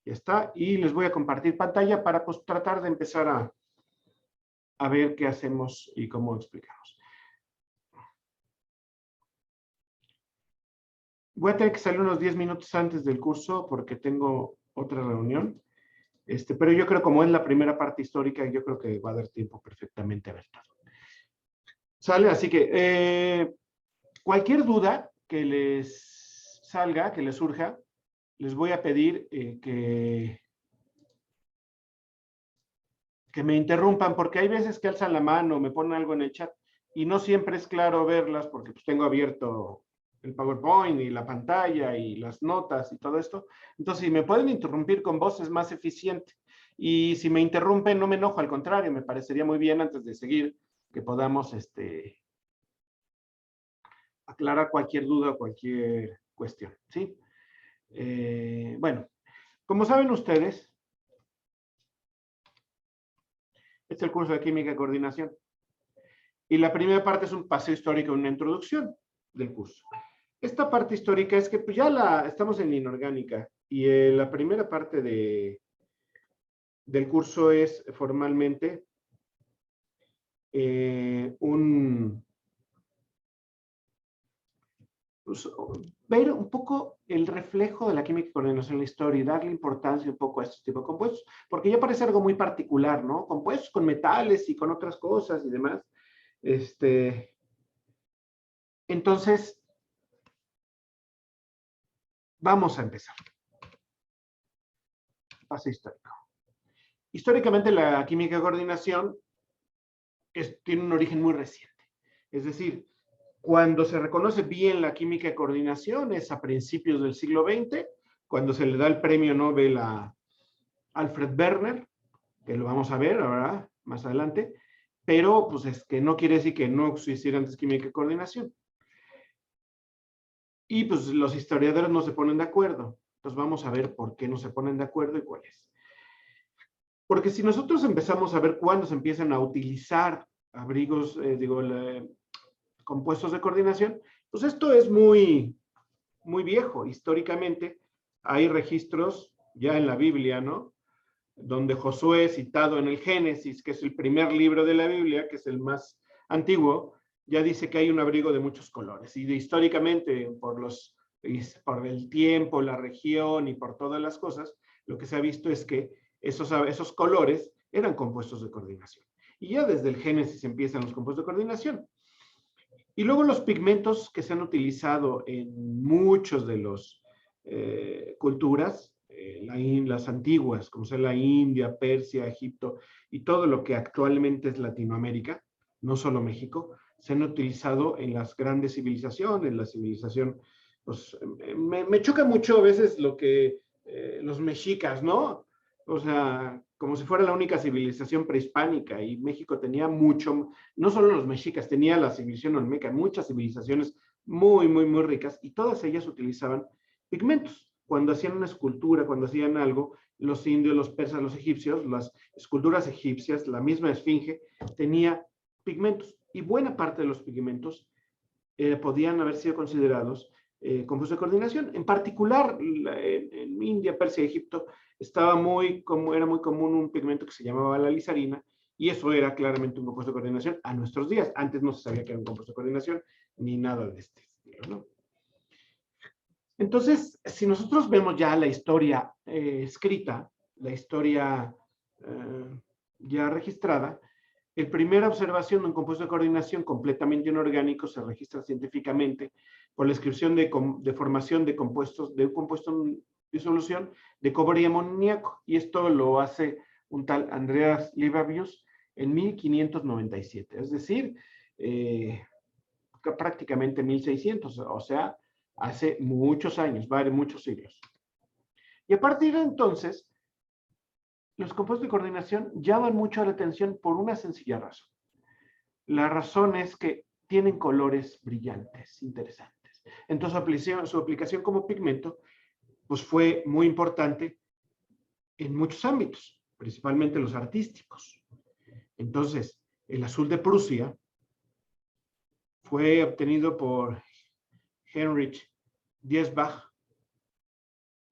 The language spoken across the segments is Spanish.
Ya está. Y les voy a compartir pantalla para pues, tratar de empezar a ver qué hacemos y cómo explicamos. Voy a tener que salir unos 10 minutos antes del curso porque tengo otra reunión. Pero yo creo como es la primera parte histórica, yo creo que va a dar tiempo perfectamente a ver todo. ¿Sale? Así que cualquier duda que les salga, que les surja, les voy a pedir que me interrumpan, porque hay veces que alzan la mano, me ponen algo en el chat, y no siempre es claro verlas, porque pues tengo abierto el PowerPoint y la pantalla y las notas y todo esto. Entonces, si me pueden interrumpir con voz es más eficiente. Y si me interrumpen, no me enojo, al contrario, me parecería muy bien antes de seguir que podamos aclarar cualquier duda o cualquier cuestión, ¿sí? Bueno, como saben ustedes, este es el curso de Química y Coordinación. Y la primera parte es un paseo histórico, una introducción del curso. Esta parte histórica es que pues ya estamos en inorgánica y la primera parte del curso es formalmente pues, ver un poco el reflejo de la química y coordinación en la historia y darle importancia un poco a este tipo de compuestos, porque ya parece algo muy particular, ¿no? Compuestos con metales y con otras cosas y demás. Entonces, vamos a empezar. Pase histórico. Históricamente la química de coordinación tiene un origen muy reciente. Es decir, cuando se reconoce bien la química de coordinación es a principios del siglo XX, cuando se le da el premio Nobel a Alfred Werner, que lo vamos a ver ahora más adelante, pero pues es que no quiere decir que no existiera antes química de coordinación. Y pues los historiadores no se ponen de acuerdo. Entonces vamos a ver por qué no se ponen de acuerdo y cuál es. Porque si nosotros empezamos a ver cuándo se empiezan a utilizar abrigos, compuestos de coordinación, pues esto es muy, muy viejo. Históricamente hay registros ya en la Biblia, ¿no? Donde Josué, citado en el Génesis, que es el primer libro de la Biblia, que es el más antiguo, ya dice que hay un abrigo de muchos colores. Y históricamente, por el tiempo, la región y por todas las cosas, lo que se ha visto es que esos colores eran compuestos de coordinación. Y ya desde el Génesis empiezan los compuestos de coordinación. Y luego los pigmentos que se han utilizado en muchos de las culturas, las antiguas, como sea la India, Persia, Egipto, y todo lo que actualmente es Latinoamérica, no solo México, se han utilizado en las grandes civilizaciones, la civilización, pues me choca mucho a veces lo que los mexicas, ¿no? O sea, como si fuera la única civilización prehispánica, y México tenía mucho, no solo los mexicas, tenía la civilización olmeca, muchas civilizaciones muy, muy, muy ricas, y todas ellas utilizaban pigmentos. Cuando hacían una escultura, cuando hacían algo, los indios, los persas, los egipcios, las esculturas egipcias, la misma esfinge, tenía pigmentos, y buena parte de los pigmentos podían haber sido considerados compuestos de coordinación. En particular, en India, Persia y Egipto, era muy común un pigmento que se llamaba la lisarina, y eso era claramente un compuesto de coordinación a nuestros días. Antes no se sabía que era un compuesto de coordinación, ni nada de este estilo, ¿no? Entonces, si nosotros vemos ya la historia escrita, la historia ya registrada, la primera observación de un compuesto de coordinación completamente inorgánico se registra científicamente por la descripción de formación de un compuesto en disolución de cobre y amoníaco, y esto lo hace un tal Andreas Libavius en 1597, es decir, prácticamente 1600, o sea, hace muchos años, muchos siglos. Y a partir de entonces, los compuestos de coordinación llaman mucho la atención por una sencilla razón. La razón es que tienen colores brillantes, interesantes. Entonces, su aplicación como pigmento pues fue muy importante en muchos ámbitos, principalmente los artísticos. Entonces, el azul de Prusia fue obtenido por Heinrich Diesbach,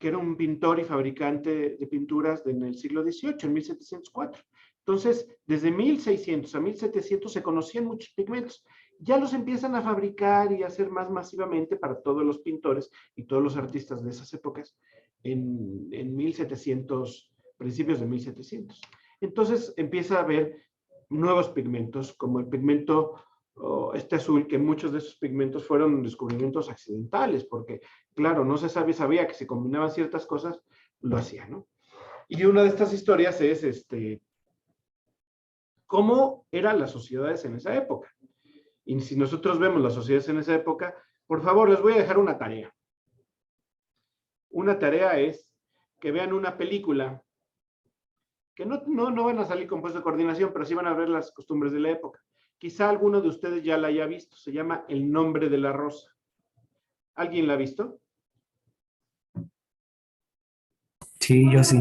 que era un pintor y fabricante de pinturas en el siglo XVIII, en 1704. Entonces, desde 1600 a 1700 se conocían muchos pigmentos. Ya los empiezan a fabricar y a hacer más masivamente para todos los pintores y todos los artistas de esas épocas en 1700, principios de 1700. Entonces empieza a haber nuevos pigmentos, como el pigmento este azul, que muchos de esos pigmentos fueron descubrimientos accidentales, porque, claro, no se sabía que si combinaban ciertas cosas, lo hacían, ¿no? Y una de estas historias es, cómo eran las sociedades en esa época. Y si nosotros vemos las sociedades en esa época, por favor, les voy a dejar una tarea. Una tarea es que vean una película, que no van a salir con puesto de coordinación, pero sí van a ver las costumbres de la época. Quizá alguno de ustedes ya la haya visto, se llama El nombre de la rosa. ¿Alguien la ha visto? Sí, yo sí.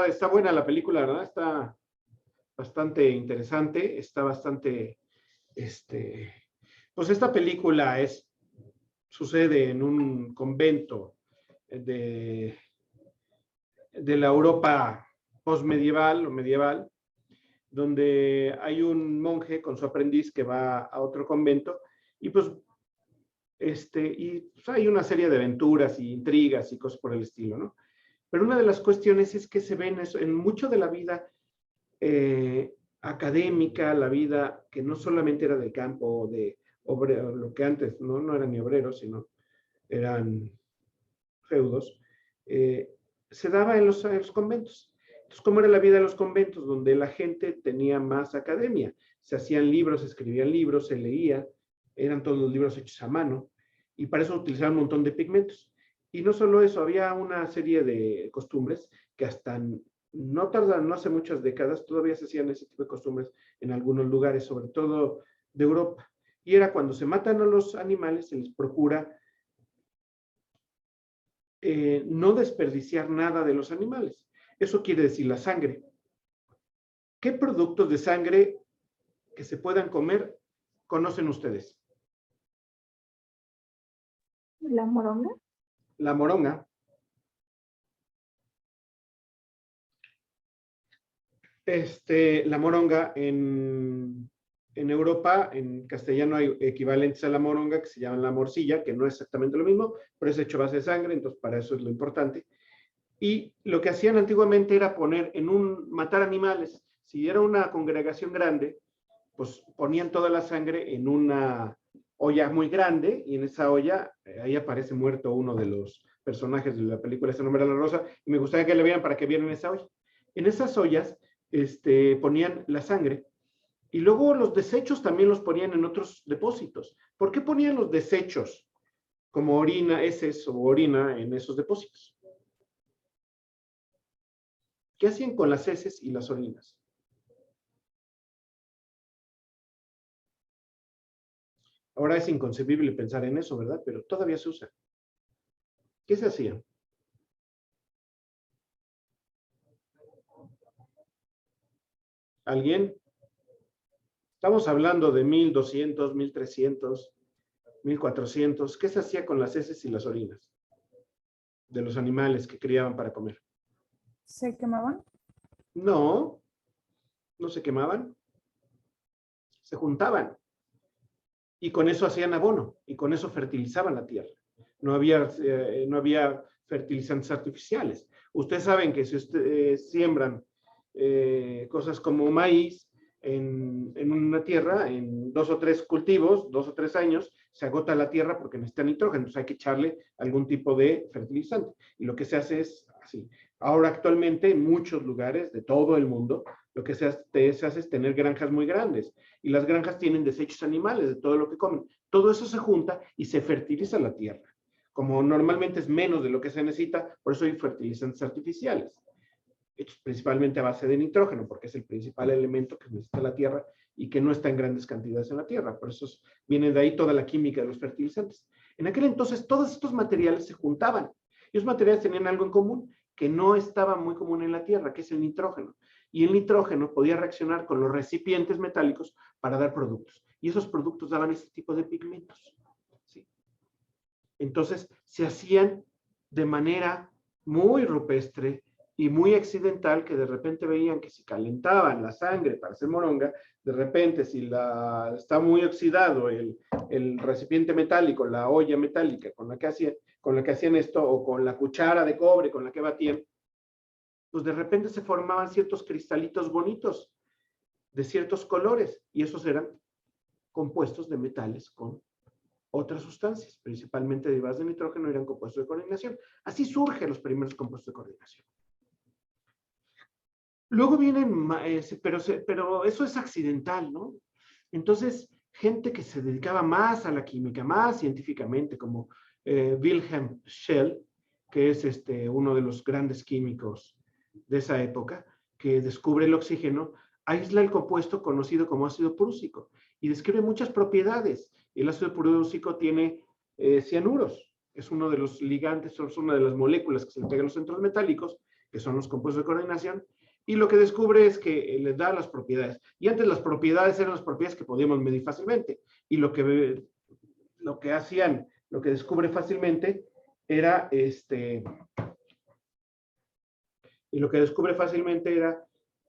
Está buena la película, ¿verdad? Está bastante interesante, está bastante, pues esta película sucede en un convento de la Europa postmedieval o medieval, donde hay un monje con su aprendiz que va a otro convento y pues hay una serie de aventuras y intrigas y cosas por el estilo, ¿no? Pero una de las cuestiones es que se ven en mucho de la vida académica, la vida que no solamente era del campo o de obrero, lo que antes no eran ni obreros, sino eran feudos, se daba en los conventos. Entonces, ¿cómo era la vida de los conventos? Donde la gente tenía más academia. Se hacían libros, se escribían libros, se leía, eran todos los libros hechos a mano, y para eso utilizaban un montón de pigmentos. Y no solo eso, había una serie de costumbres que hasta no tardan, no hace muchas décadas, todavía se hacían ese tipo de costumbres en algunos lugares, sobre todo de Europa. Y era cuando se matan a los animales, se les procura no desperdiciar nada de los animales. Eso quiere decir la sangre. ¿Qué productos de sangre que se puedan comer conocen ustedes? ¿La moronga? La moronga. La moronga en Europa, en castellano hay equivalentes a la moronga que se llaman la morcilla, que no es exactamente lo mismo, pero es hecho a base de sangre, entonces para eso es lo importante. Y lo que hacían antiguamente era matar animales. Si era una congregación grande, pues ponían toda la sangre en una olla muy grande, y en esa olla, ahí aparece muerto uno de los personajes de la película Ese nombre de la rosa, y me gustaría que le vieran para que vieran esa olla. En esas ollas ponían la sangre, y luego los desechos también los ponían en otros depósitos. ¿Por qué ponían los desechos como orina, heces o orina en esos depósitos? ¿Qué hacían con las heces y las orinas? Ahora es inconcebible pensar en eso, ¿verdad? Pero todavía se usa. ¿Qué se hacía? ¿Alguien? Estamos hablando de 1200, 1300, 1400. ¿Qué se hacía con las heces y las orinas de los animales que criaban para comer? ¿Se quemaban? No, no se quemaban. Se juntaban. Y con eso hacían abono, y con eso fertilizaban la tierra. No había fertilizantes artificiales. Ustedes saben que si ustedes siembran cosas como maíz en una tierra, en 2 o 3 cultivos, 2 o 3 años, se agota la tierra porque necesita nitrógeno, entonces hay que echarle algún tipo de fertilizante. Y lo que se hace es así. Ahora actualmente en muchos lugares de todo el mundo, lo que se hace es tener granjas muy grandes, y las granjas tienen desechos animales de todo lo que comen. Todo eso se junta y se fertiliza la tierra. Como normalmente es menos de lo que se necesita, por eso hay fertilizantes artificiales, hechos principalmente a base de nitrógeno, porque es el principal elemento que necesita la tierra y que no está en grandes cantidades en la tierra. Por eso viene de ahí toda la química de los fertilizantes. En aquel entonces todos estos materiales se juntaban, y los materiales tenían algo en común que no estaba muy común en la tierra, que es el nitrógeno. Y el nitrógeno podía reaccionar con los recipientes metálicos para dar productos. Y esos productos daban ese tipo de pigmentos. ¿Sí? Entonces se hacían de manera muy rupestre y muy accidental, que de repente veían que si calentaban la sangre para hacer moronga, de repente si está muy oxidado el recipiente metálico, la olla metálica con la que hacían esto, o con la cuchara de cobre con la que batían, pues de repente se formaban ciertos cristalitos bonitos de ciertos colores, y esos eran compuestos de metales con otras sustancias, principalmente derivadas de nitrógeno, eran compuestos de coordinación. Así surgen los primeros compuestos de coordinación. Luego vienen, pero eso es accidental, ¿no? Entonces, gente que se dedicaba más a la química, más científicamente, como Wilhelm Schell, que es uno de los grandes químicos de esa época, que descubre el oxígeno, aísla el compuesto conocido como ácido prúsico y describe muchas propiedades. El ácido prúsico tiene cianuros, es uno de los ligantes, es una de las moléculas que se le pegan a los centros metálicos, que son los compuestos de coordinación, y lo que descubre es que le da las propiedades. Y antes las propiedades eran las propiedades que podíamos medir fácilmente, y lo que descubre fácilmente era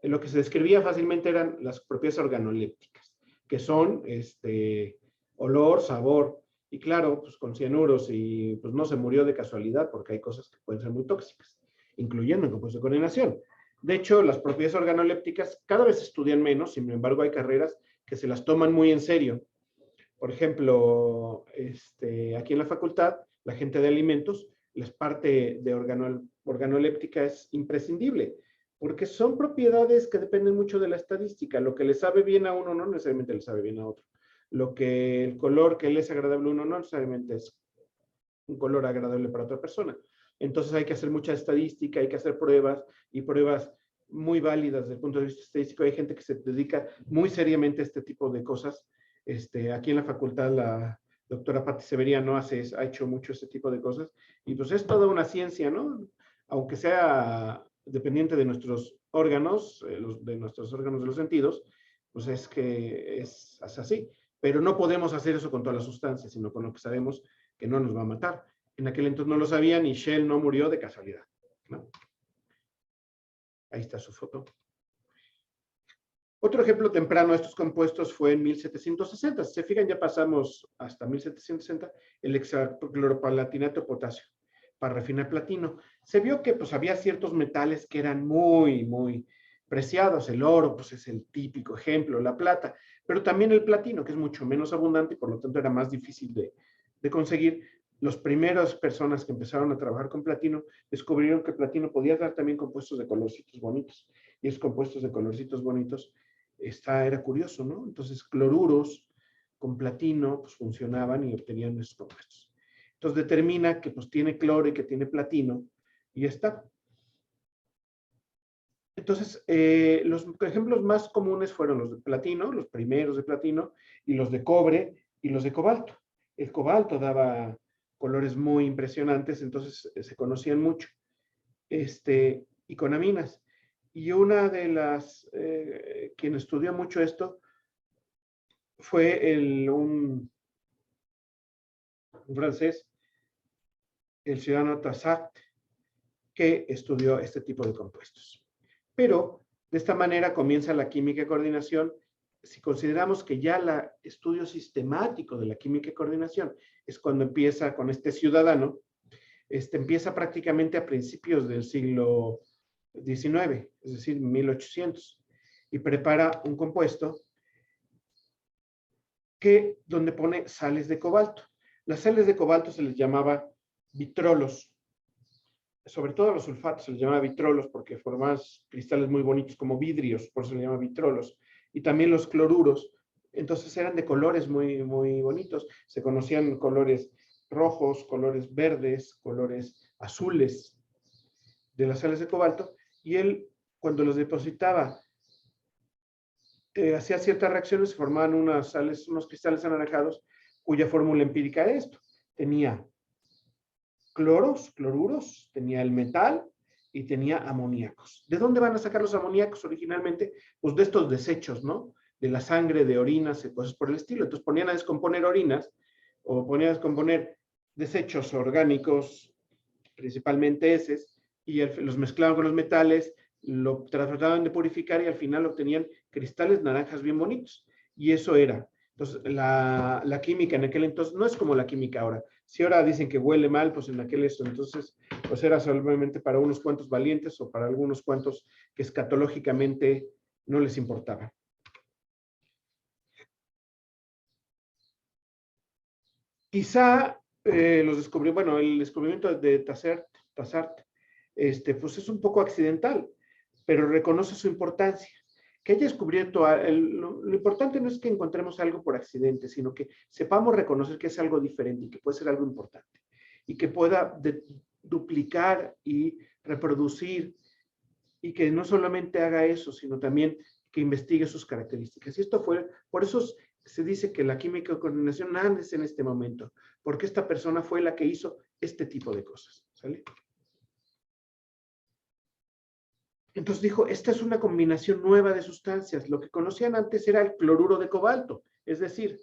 lo que se describía fácilmente eran las propiedades organolépticas, que son olor, sabor, y claro, pues con cianuros, y pues no se murió de casualidad, porque hay cosas que pueden ser muy tóxicas, incluyendo el compuesto de coordinación. De hecho, las propiedades organolépticas cada vez se estudian menos, sin embargo hay carreras que se las toman muy en serio. Por ejemplo, aquí en la facultad, la gente de alimentos, la parte de organoléptica es imprescindible, porque son propiedades que dependen mucho de la estadística. Lo que le sabe bien a uno no necesariamente le sabe bien a otro. El color que le es agradable a uno no necesariamente es un color agradable para otra persona. Entonces hay que hacer mucha estadística, hay que hacer pruebas, y pruebas muy válidas desde el punto de vista estadístico. Hay gente que se dedica muy seriamente a este tipo de cosas. Aquí en la facultad la doctora Patti Severiano ha hecho mucho este tipo de cosas, y pues es toda una ciencia, ¿no? Aunque sea dependiente de nuestros órganos, de nuestros órganos de los sentidos, pues es que es así. Pero no podemos hacer eso con todas las sustancias, sino con lo que sabemos que no nos va a matar. En aquel entonces no lo sabían, y Shell no murió de casualidad, ¿no? Ahí está su foto. Otro ejemplo temprano de estos compuestos fue en 1760. Si se fijan, ya pasamos hasta 1760, el hexacloroplatinato de potasio para refinar platino. Se vio que pues había ciertos metales que eran muy, muy preciados. El oro pues es el típico ejemplo, la plata, pero también el platino, que es mucho menos abundante y por lo tanto era más difícil de conseguir. Las primeras personas que empezaron a trabajar con platino descubrieron que el platino podía dar también compuestos de colorcitos bonitos, y esos compuestos de colorcitos bonitos era curioso, ¿no? Entonces, cloruros con platino pues funcionaban y obtenían esos compuestos. Entonces, determina que pues tiene cloro y que tiene platino, y ya está. Entonces, los ejemplos más comunes fueron los de platino, los primeros de platino, y los de cobre y los de cobalto. El cobalto daba colores muy impresionantes, entonces se conocían mucho. Y con aminas. Y una de las, quien estudió mucho esto, fue un francés, el ciudadano Tassac, que estudió este tipo de compuestos. Pero de esta manera comienza la química de coordinación. Si consideramos que ya el estudio sistemático de la química de coordinación es cuando empieza con este ciudadano, empieza prácticamente a principios del siglo XIX, es decir, 1800, y prepara un compuesto donde pone sales de cobalto. Las sales de cobalto se les llamaba vitrolos. Sobre todo los sulfatos se les llamaba vitrolos porque formaban cristales muy bonitos como vidrios, por eso se les llama vitrolos. Y también los cloruros, entonces eran de colores muy, muy bonitos. Se conocían colores rojos, colores verdes, colores azules de las sales de cobalto, y él, cuando los depositaba, hacía ciertas reacciones, se formaban unos cristales anaranjados, cuya fórmula empírica era esto. Tenía cloruros, tenía el metal y tenía amoníacos. ¿De dónde van a sacar los amoníacos originalmente? Pues de estos desechos, ¿no? De la sangre, de orinas y cosas por el estilo. Entonces ponían a descomponer orinas, o ponían a descomponer desechos orgánicos principalmente heces, y los mezclaban con los metales, lo trataban de purificar y al final obtenían cristales naranjas bien bonitos. Y eso era. Entonces, la química en aquel entonces no es como la química ahora. Si ahora dicen que huele mal, pues en aquel entonces, pues era solamente para unos cuantos valientes o para algunos cuantos que escatológicamente no les importaba. Quizá el descubrimiento de Tassart, pues es un poco accidental, pero reconoce su importancia. Que haya descubierto, lo importante no es que encontremos algo por accidente, sino que sepamos reconocer que es algo diferente y que puede ser algo importante y que pueda duplicar y reproducir y que no solamente haga eso, sino también que investigue sus características. Y esto fue, por eso se dice que la química de coordinación nace en este momento, porque esta persona fue la que hizo este tipo de cosas, ¿sale? Entonces dijo, esta es una combinación nueva de sustancias. Lo que conocían antes era el cloruro de cobalto. Es decir,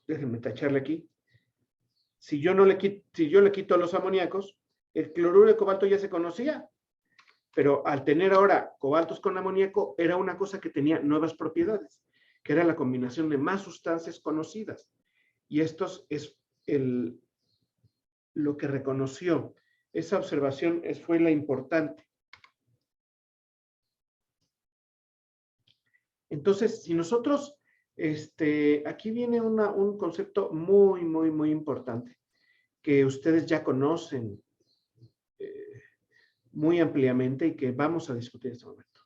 déjenme tacharle aquí, si yo le quito los amoníacos, el cloruro de cobalto ya se conocía, pero al tener ahora cobaltos con amoníaco, era una cosa que tenía nuevas propiedades, que era la combinación de más sustancias conocidas. Y esto es lo que reconoció. Esa observación fue la importante. Entonces, si nosotros, aquí viene un concepto muy, muy, muy importante, que ustedes ya conocen muy ampliamente y que vamos a discutir en este momento.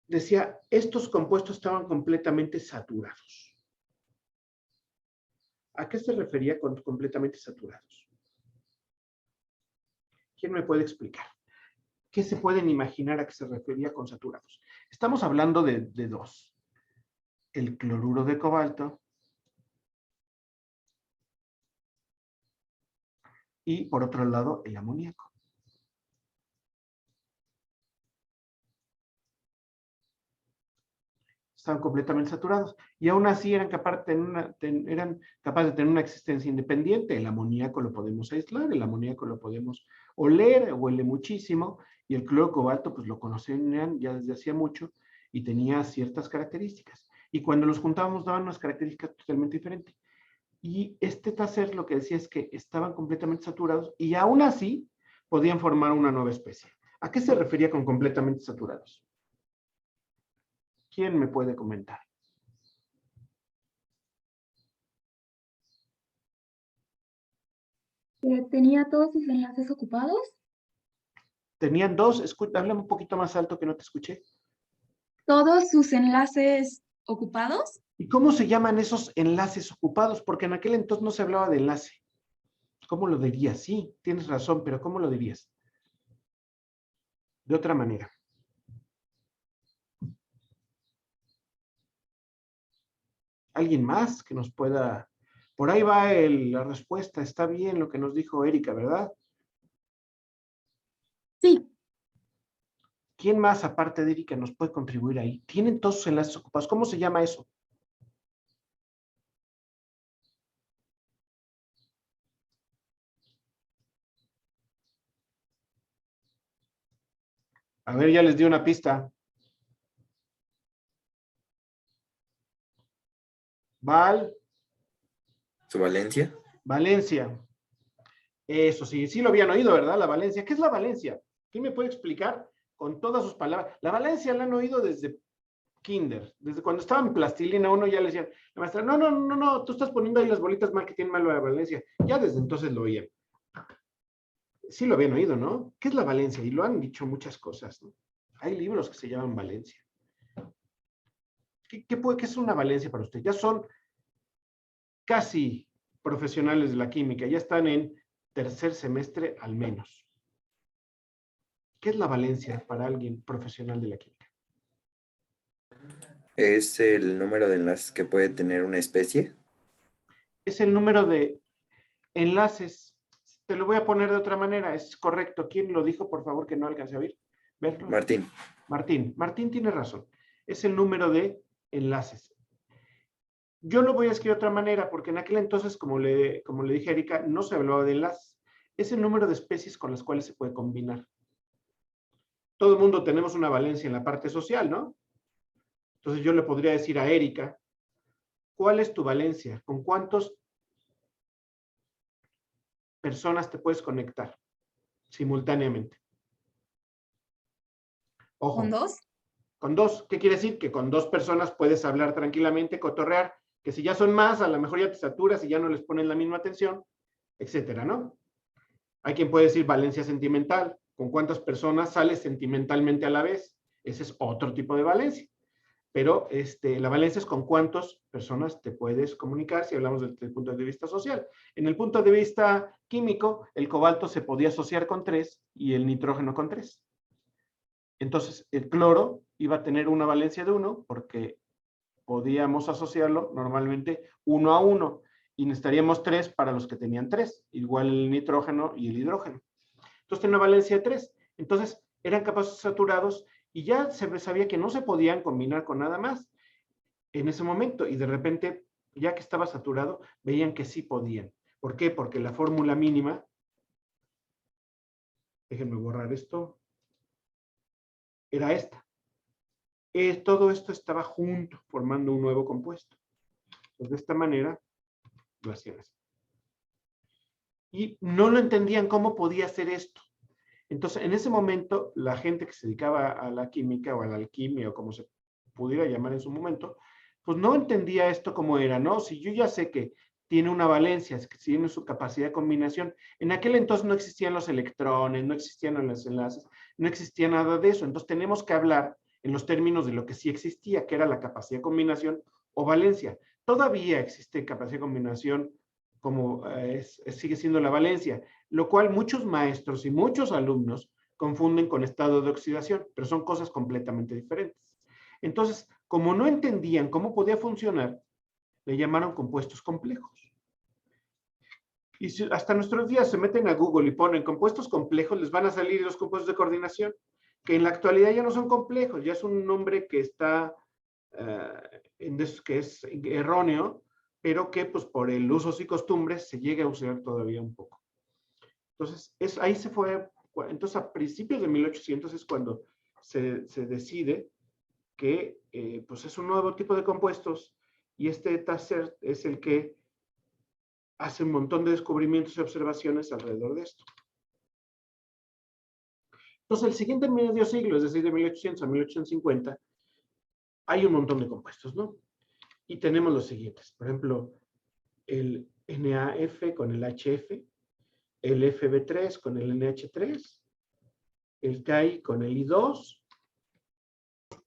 Decía, estos compuestos estaban completamente saturados. ¿A qué se refería con completamente saturados? ¿Quién me puede explicar? ¿Qué se pueden imaginar a qué se refería con saturados? Estamos hablando de dos. El cloruro de cobalto y, por otro lado, el amoníaco. Estaban completamente saturados. Y aún así eran capaces de tener una existencia independiente. El amoníaco lo podemos aislar, el amoníaco lo podemos oler, huele muchísimo, y el cloro de cobalto, pues lo conocían ya desde hacía mucho y tenía ciertas características. Y cuando los juntábamos daban unas características totalmente diferentes. Y este Tassert lo que decía es que estaban completamente saturados y aún así podían formar una nueva especie. ¿A qué se refería con completamente saturados? ¿Quién me puede comentar? ¿Tenía todos sus enlaces ocupados? Tenían dos, háblame un poquito más alto que no te escuché. ¿Todos sus enlaces ocupados? ¿Y cómo se llaman esos enlaces ocupados? Porque en aquel entonces no se hablaba de enlace. ¿Cómo lo dirías? Sí, tienes razón, pero ¿cómo lo dirías? De otra manera. ¿Alguien más que nos pueda...? Por ahí va la respuesta. Está bien lo que nos dijo Erika, ¿verdad? Sí. ¿Quién más, aparte de Erika, nos puede contribuir ahí? ¿Tienen todos sus enlaces ocupados? ¿Cómo se llama eso? A ver, ya les di una pista. ¿Su valencia? Valencia. Eso sí, sí lo habían oído, ¿verdad? La valencia. ¿Qué es la valencia? ¿Quién me puede explicar con todas sus palabras? La valencia la han oído desde kinder, desde cuando estaba en plastilina uno ya le decían, la maestra, no, tú estás poniendo ahí las bolitas mal que tienen mal la valencia. Ya desde entonces lo oían. Sí lo habían oído, ¿no? ¿Qué es la valencia? Y lo han dicho muchas cosas, ¿no? Hay libros que se llaman valencia. ¿Qué es una valencia para usted? Ya son casi profesionales de la química, ya están en tercer semestre al menos. ¿Qué es la valencia para alguien profesional de la química? ¿Es el número de enlaces que puede tener una especie? Es el número de enlaces. Te lo voy a poner de otra manera, es correcto. ¿Quién lo dijo, por favor, que no alcance a oír? ¿Verlo? Martín. Martín tiene razón. Es el número de enlaces. Yo lo voy a escribir de otra manera, porque en aquel entonces, como le dije a Erika, no se hablaba de enlaces. Es el número de especies con las cuales se puede combinar. Todo el mundo tenemos una valencia en la parte social, ¿no? Entonces yo le podría decir a Erika, ¿cuál es tu valencia? ¿Con cuántas personas te puedes conectar simultáneamente? Ojo. ¿Con 2? Con 2. ¿Qué quiere decir? Que con 2 personas puedes hablar tranquilamente, cotorrear, que si ya son más, a lo mejor ya te saturas y ya no les pones la misma atención, etcétera, ¿no? Hay quien puede decir valencia sentimental. ¿Con cuántas personas sales sentimentalmente a la vez? Ese es otro tipo de valencia. Pero la valencia es con cuántas personas te puedes comunicar si hablamos desde el punto de vista social. En el punto de vista químico, el cobalto se podía asociar con 3 y el nitrógeno con 3. Entonces, el cloro iba a tener una valencia de 1 porque podíamos asociarlo normalmente 1 a 1 y necesitaríamos 3 para los que tenían 3, igual el nitrógeno y el hidrógeno. Entonces, tenía una valencia de 3. Entonces, eran capaces saturados y ya se sabía que no se podían combinar con nada más en ese momento. Y de repente, ya que estaba saturado, veían que sí podían. ¿Por qué? Porque la fórmula mínima, déjenme borrar esto, era esta. Todo esto estaba junto, formando un nuevo compuesto. Entonces, de esta manera, lo hacían así. Y no lo entendían cómo podía hacer esto. Entonces, en ese momento, la gente que se dedicaba a la química o a la alquimia o como se pudiera llamar en su momento, pues no entendía esto como era, ¿no? Si yo ya sé que tiene una valencia, que tiene su capacidad de combinación, en aquel entonces no existían los electrones, no existían los enlaces, no existía nada de eso. Entonces, tenemos que hablar en los términos de lo que sí existía, que era la capacidad de combinación o valencia. Todavía existe capacidad de combinación como sigue siendo la valencia, lo cual muchos maestros y muchos alumnos confunden con estado de oxidación, pero son cosas completamente diferentes. Entonces, como no entendían cómo podía funcionar, le llamaron compuestos complejos. Y si hasta nuestros días se meten a Google y ponen compuestos complejos, les van a salir los compuestos de coordinación, que en la actualidad ya no son complejos, ya es un nombre que está, que es erróneo, pero que pues por el usos y costumbres se llega a usar todavía un poco. Entonces, ahí se fue, entonces a principios de 1800 es cuando se decide que pues es un nuevo tipo de compuestos y Tassert es el que hace un montón de descubrimientos y observaciones alrededor de esto. Entonces, el siguiente medio siglo, es decir, de 1800 a 1850, hay un montón de compuestos, ¿no? Y tenemos los siguientes, por ejemplo, el NAF con el HF, el FB3 con el NH3, el CAI con el I2,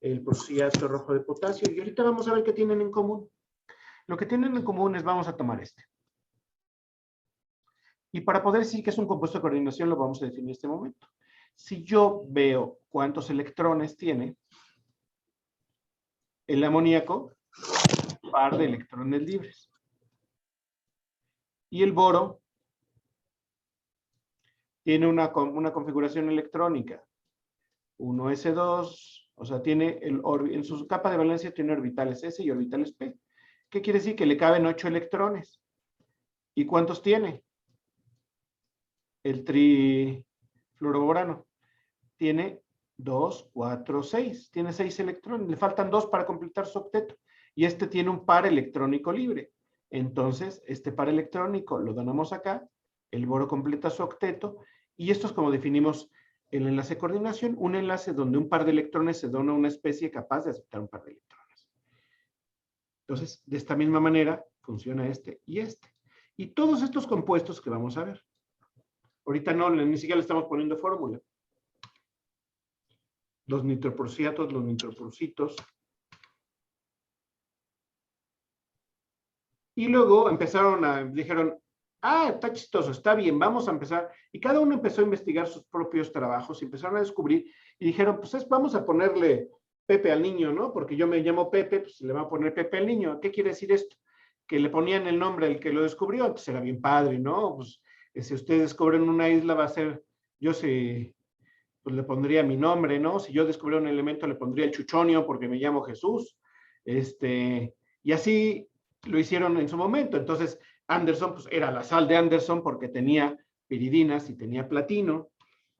el porciato rojo de potasio, y ahorita vamos a ver qué tienen en común. Lo que tienen en común es, vamos a tomar este. Y para poder decir que es un compuesto de coordinación, lo vamos a definir en este momento. Si yo veo cuántos electrones tiene el amoníaco, par de electrones libres. Y el boro tiene una configuración electrónica. 1s2, o sea, tiene en su capa de valencia tiene orbitales s y orbitales p. ¿Qué quiere decir? Que le caben 8 electrones. ¿Y cuántos tiene? El trifluoroborano tiene 2, 4, 6. Tiene 6 electrones. Le faltan 2 para completar su octeto. Y este tiene un par electrónico libre. Entonces, este par electrónico lo donamos acá. El boro completa su octeto. Y esto es como definimos el enlace de coordinación. Un enlace donde un par de electrones se dona a una especie capaz de aceptar un par de electrones. Entonces, de esta misma manera funciona este y este. Y todos estos compuestos que vamos a ver. Ahorita no, ni siquiera le estamos poniendo fórmula. Los nitroporciatos, los nitropurcitos. Y luego dijeron, está chistoso, está bien, vamos a empezar. Y cada uno empezó a investigar sus propios trabajos y empezaron a descubrir y dijeron, pues vamos a ponerle Pepe al niño, ¿no? Porque yo me llamo Pepe, pues le van a poner Pepe al niño. ¿Qué quiere decir esto? Que le ponían el nombre al que lo descubrió, entonces era bien padre, ¿no? Pues si ustedes descubren una isla va a ser, pues le pondría mi nombre, ¿no? Si yo descubriera un elemento le pondría el Chuchonio porque me llamo Jesús. Y así lo hicieron en su momento. Entonces, Anderson, pues era la sal de Anderson porque tenía piridinas y tenía platino.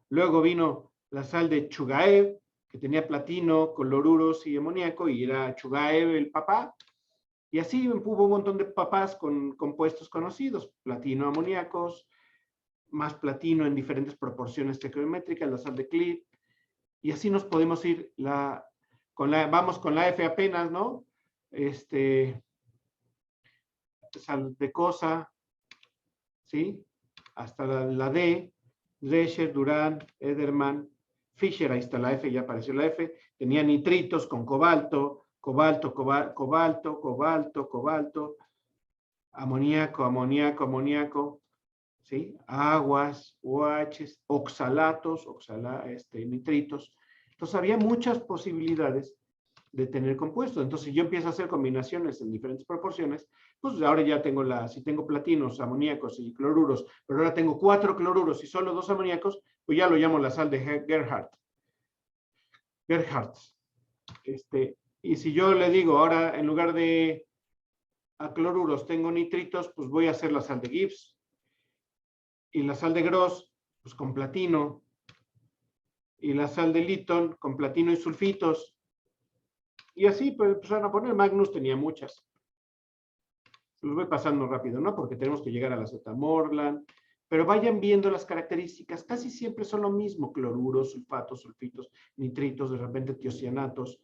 Luego vino la sal de Chugaev, que tenía platino, cloruros y amoníaco, y era Chugaev el papá. Y así hubo un montón de papás con compuestos conocidos, platino, amoníacos, más platino en diferentes proporciones estequiométricas, la sal de Cliff, y así nos podemos ir, vamos con la F apenas, ¿no? Sal de Cosa, ¿sí? Hasta la D, Drescher, Durán, Ederman, Fischer, ahí está la F, ya apareció la F, tenía nitritos con cobalto, cobalto, amoníaco, ¿sí? Aguas, OHs, oxalatos, nitritos. Entonces había muchas posibilidades de tener compuestos. Entonces, si yo empiezo a hacer combinaciones en diferentes proporciones, pues ahora ya tengo si tengo platinos, amoníacos y cloruros, pero ahora tengo 4 cloruros y solo 2 amoníacos, pues ya lo llamo la sal de Gerhardt. Y si yo le digo ahora, en lugar de a cloruros tengo nitritos, pues voy a hacer la sal de Gibbs. Y la sal de Gross, pues con platino. Y la sal de Lytton con platino y sulfitos. Y así pues empezaron a poner. Magnus tenía muchas. Los voy pasando rápido, ¿no? Porque tenemos que llegar a la Z-Morland. Pero vayan viendo las características. Casi siempre son lo mismo. Cloruros, sulfatos, sulfitos, nitritos, de repente tiocianatos,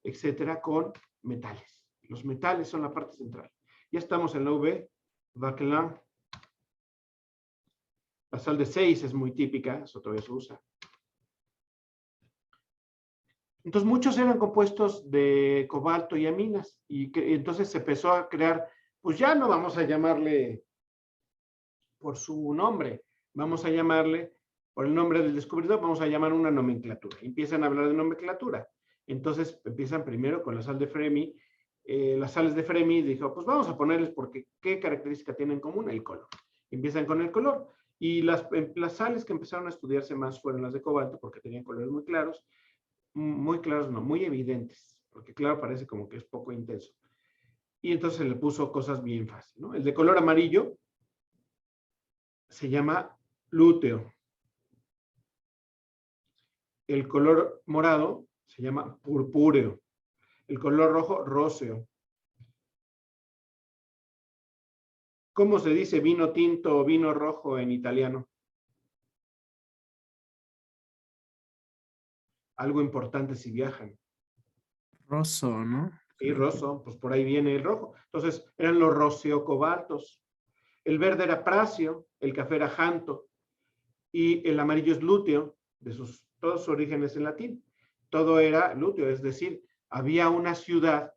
etcétera, con metales. Los metales son la parte central. Ya estamos en la V. Vauquelin. La sal de 6 es muy típica. Eso todavía se usa. Entonces, muchos eran compuestos de cobalto y aminas. Y entonces se empezó a crear, pues ya no vamos a llamarle por su nombre, vamos a llamarle por el nombre del descubridor, vamos a llamar una nomenclatura. Empiezan a hablar de nomenclatura. Entonces, empiezan primero con la sal de Fermi. Las sales de Fermi, dijo, pues vamos a ponerles porque ¿qué característica tienen en común? El color. Empiezan con el color. Y las sales que empezaron a estudiarse más fueron las de cobalto porque tenían colores muy claros no, muy evidentes, porque claro, parece como que es poco intenso. Y entonces le puso cosas bien fáciles, ¿no? El de color amarillo se llama lúteo. El color morado se llama purpúreo. El color rojo, róseo. ¿Cómo se dice vino tinto o vino rojo en italiano? Algo importante si viajan. Rosso, ¿no? Sí, rosso, pues por ahí viene el rojo. Entonces, eran los roseocobaltos. El verde era pracio, el café era janto, y el amarillo es lúteo, todos sus orígenes en latín. Todo era lúteo, es decir, había una ciudad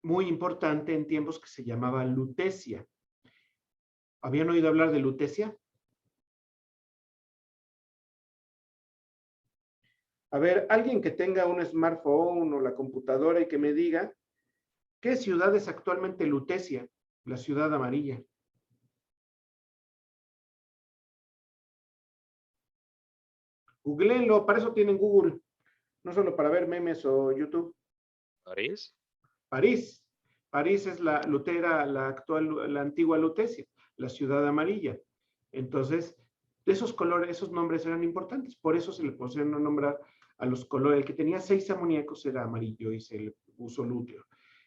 muy importante en tiempos que se llamaba Lutecia. ¿Habían oído hablar de Lutecia? A ver, alguien que tenga un smartphone o la computadora y que me diga, ¿qué ciudad es actualmente Lutecia? La ciudad amarilla. Googleenlo, para eso tienen Google, no solo para ver memes o YouTube. ¿París? París. París es la antigua Lutecia, la ciudad amarilla. Entonces, esos colores, esos nombres eran importantes, por eso se le pusieron a nombrar a los colores. El que tenía 6 amoníacos era amarillo y se le puso lúteo.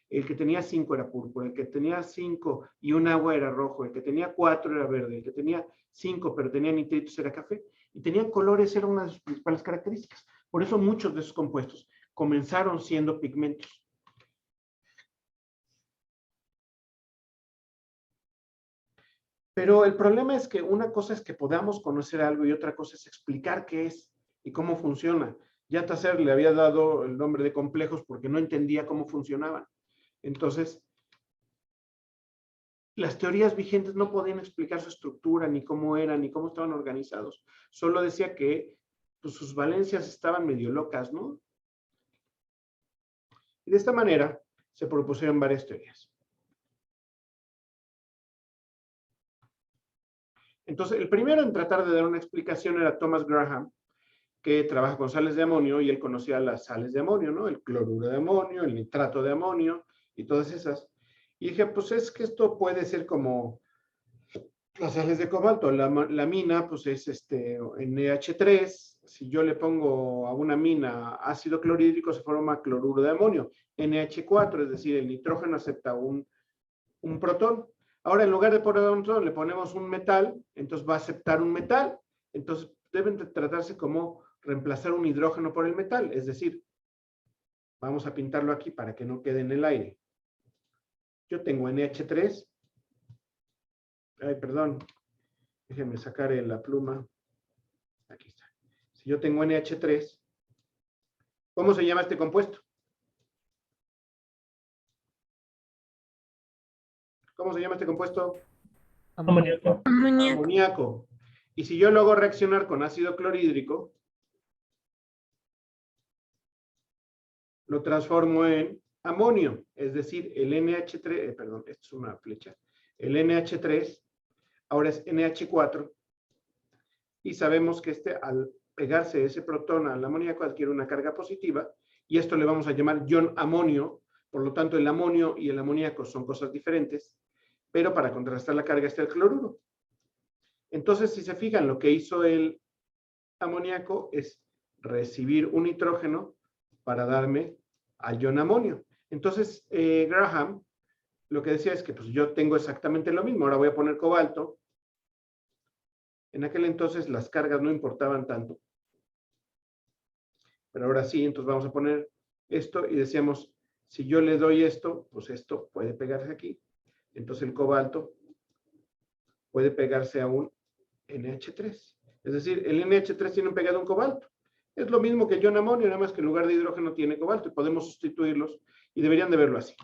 El que tenía 5 era púrpura, el que tenía 5 y un agua era rojo, el que tenía 4 era verde, el que tenía 5 pero tenía nitritos era café. Y tenían colores, era una de sus principales características. Por eso muchos de esos compuestos comenzaron siendo pigmentos. Pero el problema es que una cosa es que podamos conocer algo y otra cosa es explicar qué es y cómo funciona. Ya Tasser le había dado el nombre de complejos porque no entendía cómo funcionaban. Entonces, las teorías vigentes no podían explicar su estructura, ni cómo eran, ni cómo estaban organizados. Solo decía que pues, sus valencias estaban medio locas, ¿no? Y de esta manera se propusieron varias teorías. Entonces, el primero en tratar de dar una explicación era Thomas Graham, que trabaja con sales de amonio y él conocía las sales de amonio, ¿no? El cloruro de amonio, el nitrato de amonio y todas esas. Y dije, pues es que esto puede ser como las sales de cobalto. La mina, pues es NH3. Si yo le pongo a una mina ácido clorhídrico, se forma cloruro de amonio. NH4, es decir, el nitrógeno acepta un protón. Ahora, en lugar de poner un protón, le ponemos un metal, entonces va a aceptar un metal. Entonces, deben de tratarse como reemplazar un hidrógeno por el metal. Es decir, vamos a pintarlo aquí para que no quede en el aire. Yo tengo NH3. Ay, perdón. Déjenme sacar la pluma. Aquí está. Si yo tengo NH3, ¿cómo se llama este compuesto? ¿Cómo se llama este compuesto? Amoníaco. Amoníaco. Y si yo lo hago reaccionar con ácido clorhídrico, lo transformo en amonio, es decir, el NH3, perdón, esto es una flecha, el NH3 ahora es NH4, y sabemos que al pegarse ese protón al amoníaco adquiere una carga positiva, y esto le vamos a llamar ion amonio. Por lo tanto, el amonio y el amoníaco son cosas diferentes, pero para contrastar la carga está el cloruro. Entonces, si se fijan, lo que hizo el amoníaco es recibir un nitrógeno para darme al ion amonio. Entonces, Graham lo que decía es que pues, yo tengo exactamente lo mismo. Ahora voy a poner cobalto. En aquel entonces las cargas no importaban tanto. Pero ahora sí, entonces vamos a poner esto y decíamos, si yo le doy esto, pues esto puede pegarse aquí. Entonces el cobalto puede pegarse a un NH3. Es decir, el NH3 tiene un pegado a un cobalto. Es lo mismo que el ion amonio, nada más que en lugar de hidrógeno tiene cobalto y podemos sustituirlos y deberían de verlo así.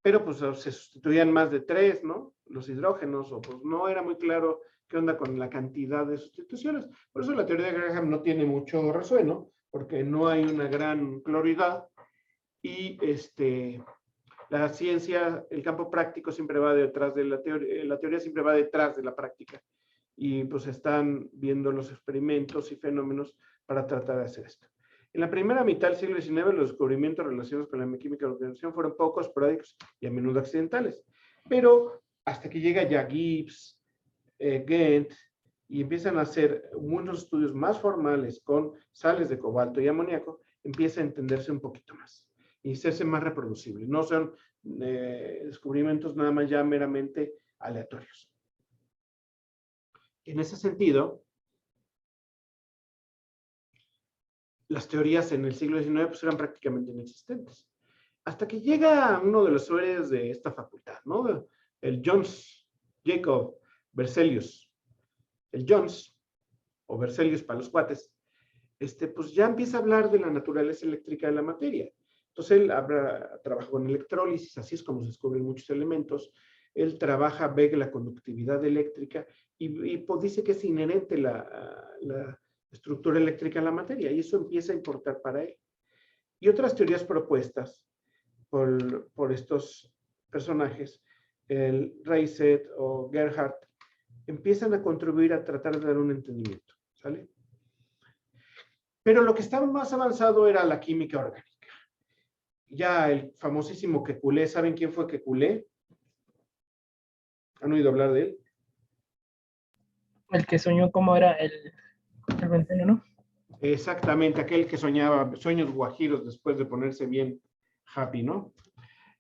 Pero pues se sustituían más de 3, ¿no? Los hidrógenos, o pues no era muy claro qué onda con la cantidad de sustituciones. Por eso la teoría de Graham no tiene mucho resueno, porque no hay una gran claridad y la ciencia, el campo práctico siempre va detrás de la teoría siempre va detrás de la práctica. Y pues están viendo los experimentos y fenómenos para tratar de hacer esto. En la primera mitad del siglo XIX, los descubrimientos relacionados con la química de la organización fueron pocos, esporádicos y a menudo accidentales. Pero hasta que llega ya Gibbs, Ghent, y empiezan a hacer unos estudios más formales con sales de cobalto y amoníaco, empieza a entenderse un poquito más y hacerse más reproducible. No son descubrimientos nada más ya meramente aleatorios. En ese sentido, las teorías en el siglo XIX pues, eran prácticamente inexistentes. Hasta que llega uno de los héroes de esta facultad, ¿no? El Johannes Jacob Berzelius. El Johannes, o Berzelius para los cuates, pues ya empieza a hablar de la naturaleza eléctrica de la materia. Entonces él trabaja con electrólisis, así es como se descubren muchos elementos. Él ve la conductividad eléctrica y pues dice que es inherente la estructura eléctrica en la materia, y eso empieza a importar para él. Y otras teorías propuestas por estos personajes, el Reiset o Gerhardt, empiezan a contribuir a tratar de dar un entendimiento, ¿sale? Pero lo que estaba más avanzado era la química orgánica. Ya el famosísimo Kekulé, ¿saben quién fue Kekulé? ¿Han oído hablar de él? El que soñó cómo era el veneno, ¿no? Exactamente, aquel que soñaba sueños guajiros después de ponerse bien happy, ¿no?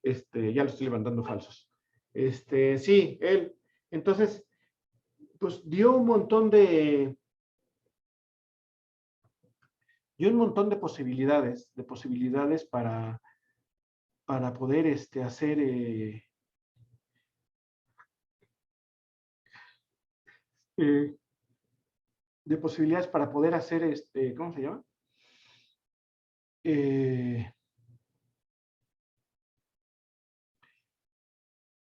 Ya lo estoy levantando falsos. Sí, él. Entonces, pues dio un montón de posibilidades para poder hacer de posibilidades para poder hacer ¿cómo se llama?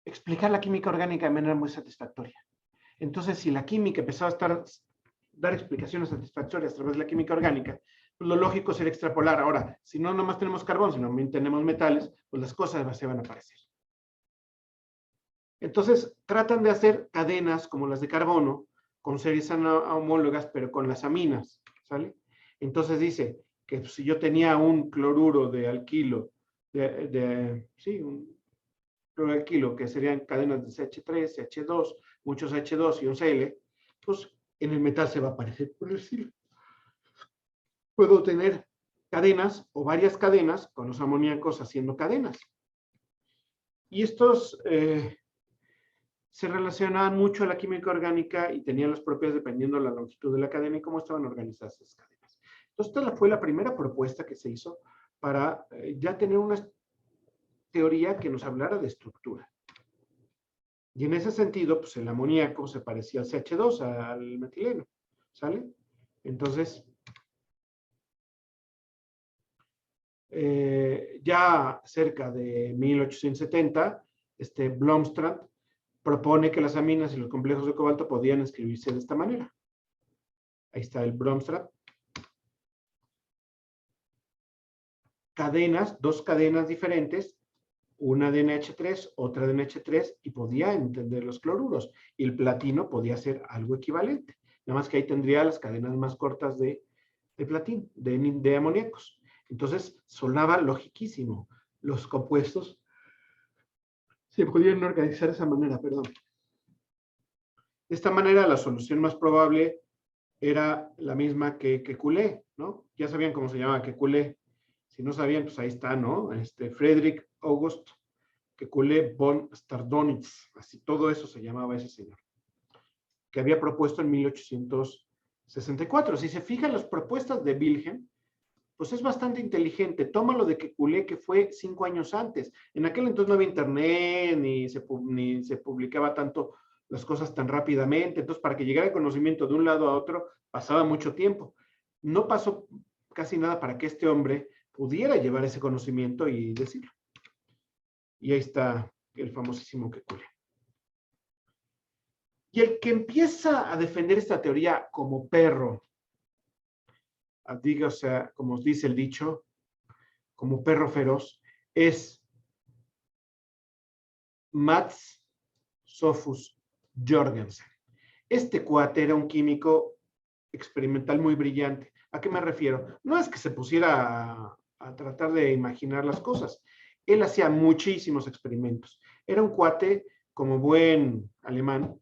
Explicar la química orgánica de manera muy satisfactoria. Entonces, si la química empezaba a dar explicaciones satisfactorias a través de la química orgánica, pues lo lógico sería extrapolar. Ahora, si no nomás tenemos carbón, sino también tenemos metales, pues las cosas se van a parecer. Entonces, tratan de hacer cadenas como las de carbono, con series homólogas, pero con las aminas, ¿sale? Entonces dice que si yo tenía un cloruro de alquilo, sí, cloralquilo, que serían cadenas de CH3, CH2, muchos H2 y un Cl, pues en el metal se va a aparecer por el estilo. Puedo tener cadenas o varias cadenas con los amoníacos haciendo cadenas. Y estos se relacionaban mucho a la química orgánica y tenían las propiedades dependiendo de la longitud de la cadena y cómo estaban organizadas esas cadenas. Entonces, esta fue la primera propuesta que se hizo para ya tener una teoría que nos hablara de estructura. Y en ese sentido, pues el amoníaco se parecía al CH2, al metileno, ¿sale? Entonces, ya cerca de 1870, Blomstrand propone que las aminas y los complejos de cobalto podían escribirse de esta manera. Ahí está el Blomstrand. Cadenas, dos cadenas diferentes, una de NH3, otra de NH3, y podía entender los cloruros. Y el platino podía ser algo equivalente. Nada más que ahí tendría las cadenas más cortas de platino, de amoníacos. Entonces, sonaba logiquísimo. Los compuestos se podían organizar de esa manera, perdón. De esta manera, la solución más probable era la misma que Kekulé, ¿no? Ya sabían cómo se llamaba Kekulé. Si no sabían, pues ahí está, ¿no? Friedrich August Kekulé von Stardonitz, así todo eso se llamaba ese señor, que había propuesto en 1864. Si se fijan las propuestas de Wilhelm, pues es bastante inteligente. Tómalo de Kekulé, que fue 5 años antes. En aquel entonces no había internet, ni se publicaba tanto las cosas tan rápidamente. Entonces, para que llegara el conocimiento de un lado a otro, pasaba mucho tiempo. No pasó casi nada para que este hombre pudiera llevar ese conocimiento y decirlo. Y ahí está el famosísimo Kekulé. Y el que empieza a defender esta teoría como perro, diga, o sea, como os dice el dicho, como perro feroz, es Mats Sophus Jorgensen. Este cuate era un químico experimental muy brillante. ¿A qué me refiero? No es que se pusiera a tratar de imaginar las cosas. Él hacía muchísimos experimentos. Era un cuate, como buen alemán,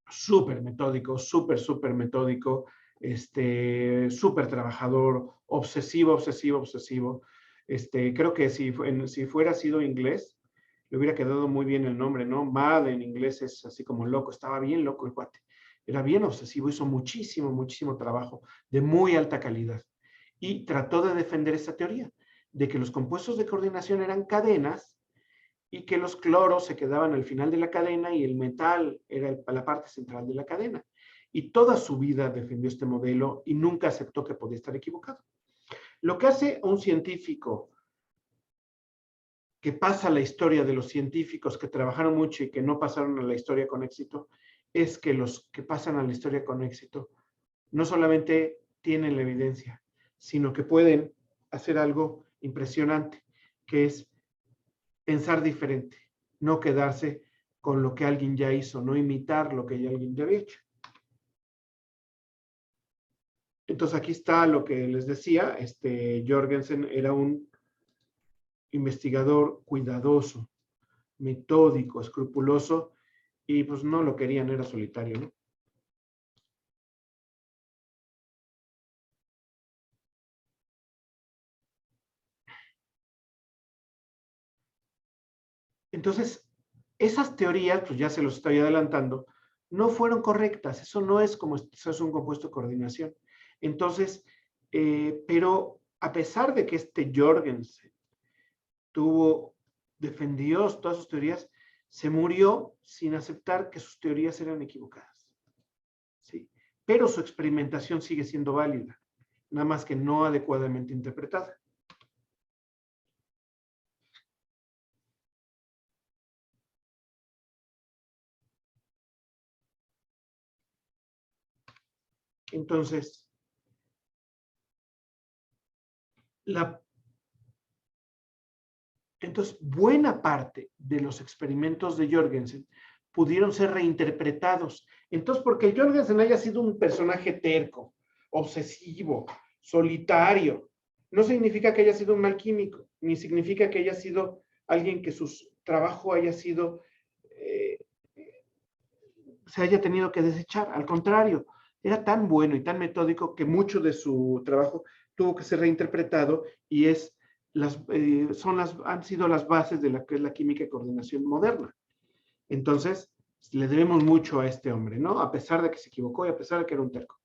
súper metódico, súper metódico, súper trabajador, obsesivo. Creo que si fuera sido inglés, le hubiera quedado muy bien el nombre, ¿no? Mad en inglés es así como loco, estaba bien loco el cuate. Era bien obsesivo, hizo muchísimo trabajo de muy alta calidad. Y trató de defender esta teoría, de que los compuestos de coordinación eran cadenas y que los cloros se quedaban al final de la cadena y el metal era la parte central de la cadena. Y toda su vida defendió este modelo y nunca aceptó que podía estar equivocado. Lo que hace un científico que pasa a la historia de los científicos que trabajaron mucho y que no pasaron a la historia con éxito, es que los que pasan a la historia con éxito no solamente tienen la evidencia, sino que pueden hacer algo impresionante, que es pensar diferente, no quedarse con lo que alguien ya hizo, no imitar lo que alguien ya había hecho. Entonces aquí está lo que les decía, Jorgensen era un investigador cuidadoso, metódico, escrupuloso, y pues no lo querían, era solitario, ¿no? Entonces, esas teorías, pues ya se los estoy adelantando, no fueron correctas. Eso no es como eso es un compuesto de coordinación. Entonces, pero a pesar de que Jorgensen defendió todas sus teorías, se murió sin aceptar que sus teorías eran equivocadas. ¿Sí? Pero su experimentación sigue siendo válida, nada más que no adecuadamente interpretada. Entonces, buena parte de los experimentos de Jorgensen pudieron ser reinterpretados. Entonces, porque Jorgensen haya sido un personaje terco, obsesivo, solitario, no significa que haya sido un mal químico, ni significa que haya sido alguien que su trabajo haya sido, se haya tenido que desechar. Al contrario, era tan bueno y tan metódico que mucho de su trabajo tuvo que ser reinterpretado y han sido las bases de la que es la química de coordinación moderna. Entonces, le debemos mucho a este hombre, ¿no? A pesar de que se equivocó y a pesar de que era un terco.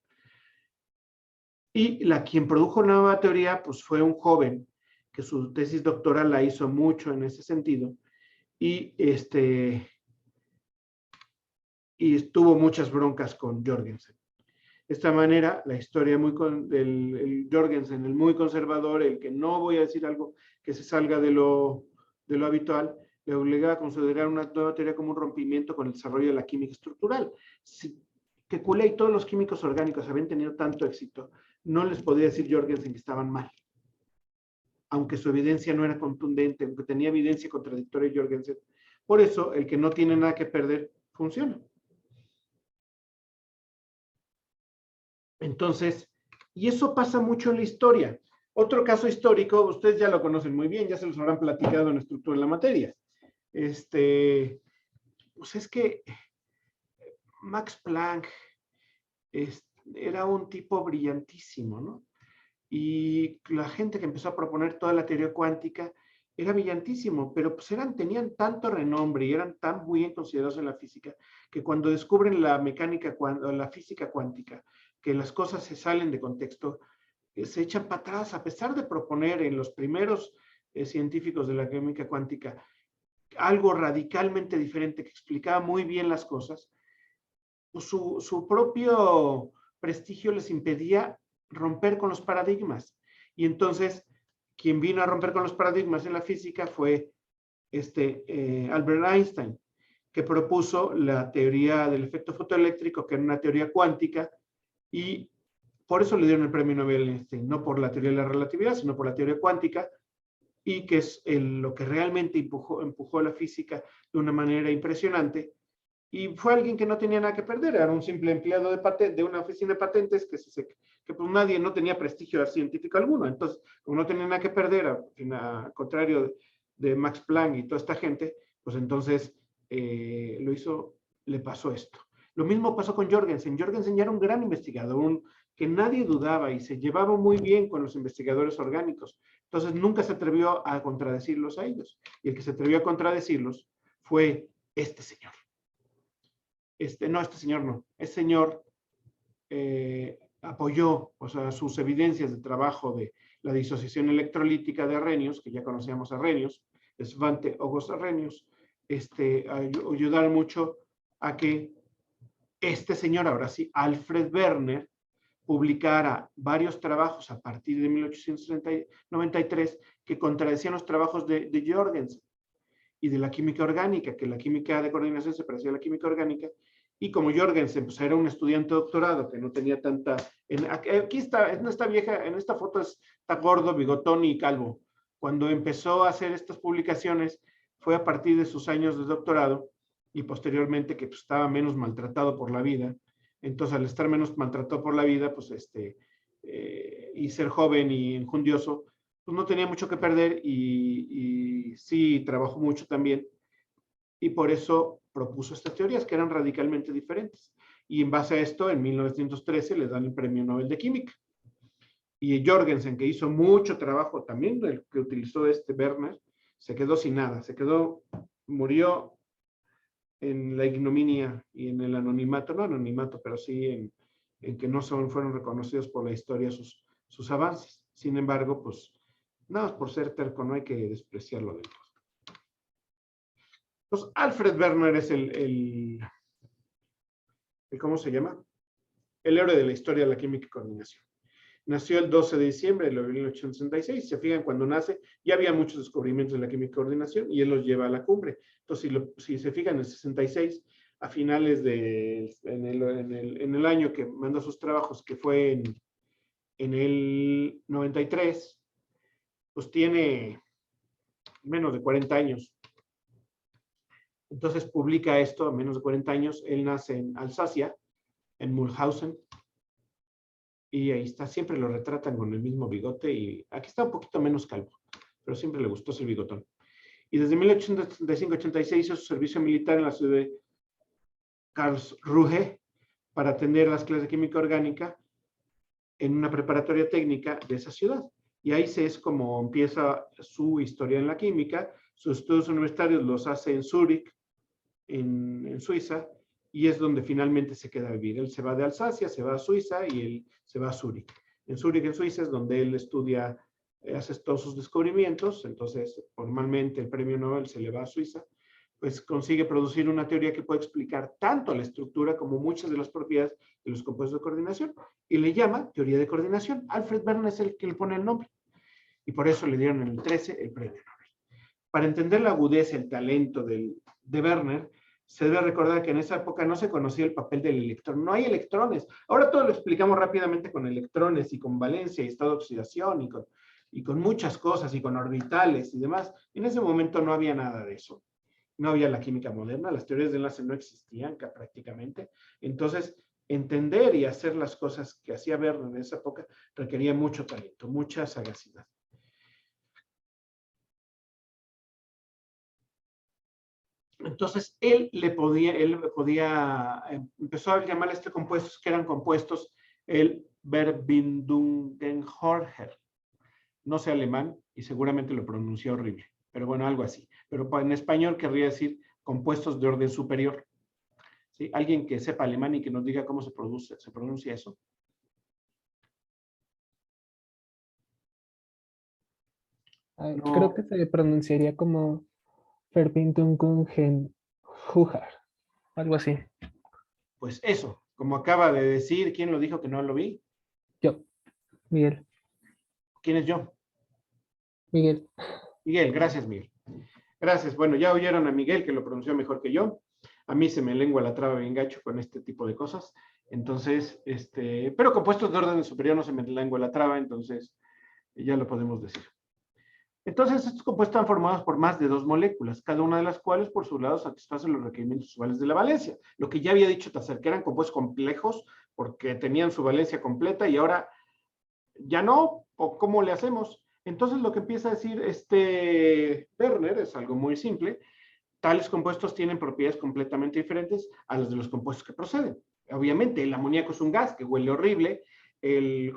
Y quien produjo una nueva teoría, pues fue un joven que su tesis doctoral la hizo mucho en ese sentido y tuvo muchas broncas con Jorgensen. De esta manera, la historia del Jorgensen, el muy conservador, el que no voy a decir algo que se salga de lo habitual, le obliga a considerar una nueva teoría como un rompimiento con el desarrollo de la química estructural. Que Cooley y todos los químicos orgánicos habían tenido tanto éxito, no les podía decir Jorgensen que estaban mal. Aunque su evidencia no era contundente, aunque tenía evidencia contradictoria Jorgensen. Por eso, el que no tiene nada que perder, funciona. Entonces, y eso pasa mucho en la historia. Otro caso histórico, ustedes ya lo conocen muy bien, ya se los habrán platicado en Estructura de la Materia. Pues es que Max Planck era un tipo brillantísimo, ¿no? Y la gente que empezó a proponer toda la teoría cuántica era brillantísimo, pero pues tenían tanto renombre y eran tan bien considerados en la física, que cuando descubren la física cuántica, que las cosas se salen de contexto, se echan para atrás, a pesar de proponer en los primeros científicos de la química cuántica algo radicalmente diferente que explicaba muy bien las cosas, pues su propio prestigio les impedía romper con los paradigmas. Y entonces, quien vino a romper con los paradigmas en la física fue Albert Einstein, que propuso la teoría del efecto fotoeléctrico, que era una teoría cuántica, y por eso le dieron el premio Nobel a Einstein, no por la teoría de la relatividad, sino por la teoría cuántica, y que es lo que realmente empujó la física de una manera impresionante. Y fue alguien que no tenía nada que perder, era un simple empleado de una oficina de patentes que pues nadie, no tenía prestigio científico alguno. Entonces, como no tenía nada que perder, al contrario de Max Planck y toda esta gente, pues entonces le pasó esto. Lo mismo pasó con Jorgensen. Jorgensen ya era un gran investigador, que nadie dudaba y se llevaba muy bien con los investigadores orgánicos. Entonces, nunca se atrevió a contradecirlos a ellos. Y el que se atrevió a contradecirlos fue este señor. Este señor apoyó, o sea, sus evidencias de trabajo de la disociación electrolítica de Arrhenius, que ya conocíamos a Arrhenius, Svante August Arrhenius, ayudaron mucho a que este señor, ahora sí, Alfred Werner, publicara varios trabajos a partir de 1893 que contradecían los trabajos de Jorgensen y de la química orgánica, que la química de coordinación se parecía a la química orgánica, y como Jorgensen pues, era un estudiante de doctorado que no tenía tanta... Aquí está, en esta foto está gordo, bigotón y calvo. Cuando empezó a hacer estas publicaciones fue a partir de sus años de doctorado y posteriormente que pues, estaba menos maltratado por la vida. Entonces, al estar menos maltratado por la vida, pues y ser joven y enjundioso, pues no tenía mucho que perder y sí trabajó mucho también. Y por eso propuso estas teorías que eran radicalmente diferentes. Y en base a esto, en 1913 le dan el premio Nobel de Química. Y Jorgensen, que hizo mucho trabajo también, el que utilizó Werner, se quedó sin nada, murió en la ignominia y en el anonimato, no anonimato, pero sí en que no fueron reconocidos por la historia sus avances. Sin embargo, pues, nada, por ser terco no hay que despreciarlo del todo. Entonces, Alfred Werner es ¿cómo se llama? El héroe de la historia de la química y coordinación. Nació el 12 de diciembre de 1866. Se fijan, cuando nace, ya había muchos descubrimientos de la química y coordinación y él los lleva a la cumbre. Entonces, si se fijan, en el 66, a finales en el año que mandó sus trabajos, que fue en el 93, pues tiene menos de 40 años. Entonces publica esto a menos de 40 años. Él nace en Alsacia, en Mulhausen, y ahí está, siempre lo retratan con el mismo bigote, y aquí está un poquito menos calvo, pero siempre le gustó ese bigotón. y desde 1875-86 hizo su servicio militar en la ciudad de Karlsruhe para atender las clases de química orgánica en una preparatoria técnica de esa ciudad. Y ahí es como empieza su historia en la química. Sus estudios universitarios los hace en Zúrich, en Suiza, y es donde finalmente se queda a vivir. Él se va de Alsacia, se va a Suiza y él se va a Zúrich. En Zúrich, en Suiza, es donde él estudia, hace todos sus descubrimientos. Entonces, formalmente el premio Nobel se le va a Suiza, pues consigue producir una teoría que puede explicar tanto la estructura como muchas de las propiedades de los compuestos de coordinación, y le llama teoría de coordinación. Alfred Werner es el que le pone el nombre, y por eso le dieron en el 13 el premio Nobel. Para entender la agudeza, el talento de Werner, se debe recordar que en esa época no se conocía el papel del electrón. No hay electrones. Ahora todo lo explicamos rápidamente con electrones y con valencia y estado de oxidación y con muchas cosas y con orbitales y demás. En ese momento no había nada de eso. No había la química moderna, las teorías de enlace no existían prácticamente. Entonces, entender y hacer las cosas que hacía Werner en esa época requería mucho talento, mucha sagacidad. Entonces, empezó a llamar a estos compuestos, que eran compuestos, el Verbindungshorher. No sé alemán y seguramente lo pronuncié horrible, pero bueno, algo así. Pero en español querría decir compuestos de orden superior. ¿Sí? Alguien que sepa alemán y que nos diga cómo se pronuncia eso. No. Creo que se pronunciaría como Verbindungen Hujar, algo así. Pues eso, como acaba de decir, ¿quién lo dijo que no lo vi? Yo, Miguel. ¿Quién es yo? Miguel. Miguel, gracias, Miguel. Gracias. Bueno, ya oyeron a Miguel, que lo pronunció mejor que yo. A mí se me lengua la traba bien gacho con este tipo de cosas. Entonces, pero compuestos de orden superior no se me lengua la traba, entonces ya lo podemos decir. Entonces, estos compuestos están formados por más de 2 moléculas, cada una de las cuales, por su lado, satisfacen los requerimientos usuales de la valencia. Lo que ya había dicho Tasser, que eran compuestos complejos porque tenían su valencia completa y ahora ya no, ¿o cómo le hacemos? Entonces, lo que empieza a decir Werner es algo muy simple. Tales compuestos tienen propiedades completamente diferentes a las de los compuestos que proceden. Obviamente, el amoníaco es un gas que huele horrible, el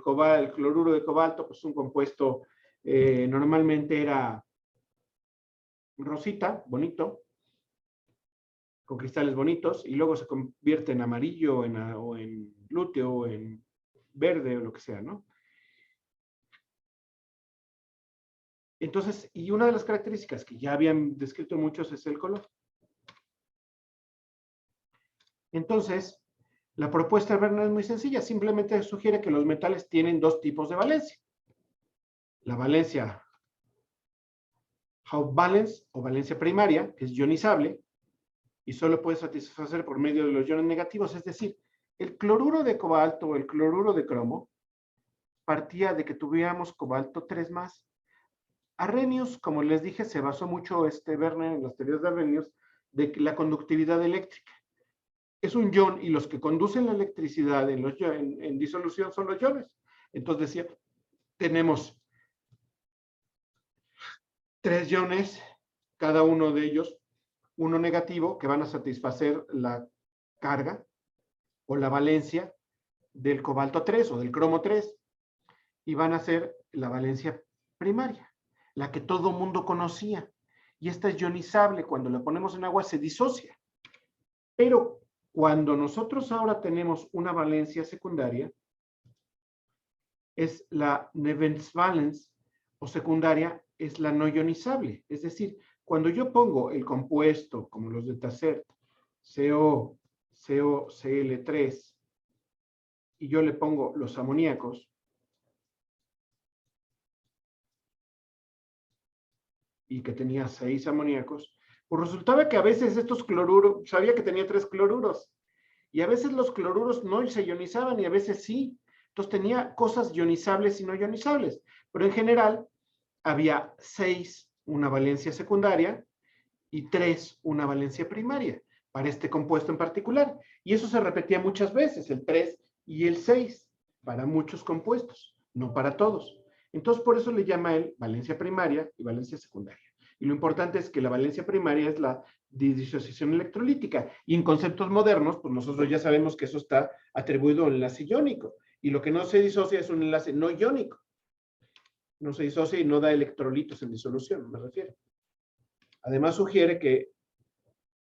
cloruro de cobalto, pues es un compuesto, normalmente era rosita, bonito, con cristales bonitos, y luego se convierte en amarillo, o en lúteo, o en verde, o lo que sea, ¿no? Entonces, y una de las características que ya habían descrito muchos es el color. Entonces, la propuesta de Werner es muy sencilla, simplemente sugiere que los metales tienen 2 tipos de valencia. La valencia Hauptvalence o valencia primaria, que es ionizable, y solo puede satisfacer por medio de los iones negativos, es decir, el cloruro de cobalto o el cloruro de cromo partía de que tuviéramos cobalto 3 más. Arrhenius, como les dije, se basó mucho Werner en las teorías de Arrhenius de la conductividad eléctrica. Es un ion y los que conducen la electricidad en disolución son los iones. Entonces decía, tenemos 3 iones, cada uno de ellos, uno negativo, que van a satisfacer la carga o la valencia del cobalto 3 o del cromo 3 y van a ser la valencia primaria, la que todo mundo conocía. Y esta es ionizable, cuando la ponemos en agua se disocia. Pero cuando nosotros ahora tenemos una valencia secundaria, es la Nebenvalence o secundaria, es la no ionizable. Es decir, cuando yo pongo el compuesto, como los de Tasser, COCl3, y yo le pongo los amoníacos, y que tenía 6 amoníacos, pues resultaba que a veces estos cloruros, sabía que tenía 3 cloruros, y a veces los cloruros no se ionizaban y a veces sí. Entonces tenía cosas ionizables y no ionizables, pero en general había 6, una valencia secundaria, y 3, una valencia primaria, para este compuesto en particular. Y eso se repetía muchas veces, el 3 y el 6, para muchos compuestos, no para todos. Entonces, por eso le llama él valencia primaria y valencia secundaria. Y lo importante es que la valencia primaria es la disociación electrolítica. Y en conceptos modernos, pues nosotros ya sabemos que eso está atribuido al enlace iónico. Y lo que no se disocia es un enlace no iónico. No se disocia y no da electrolitos en disolución, me refiero. Además sugiere que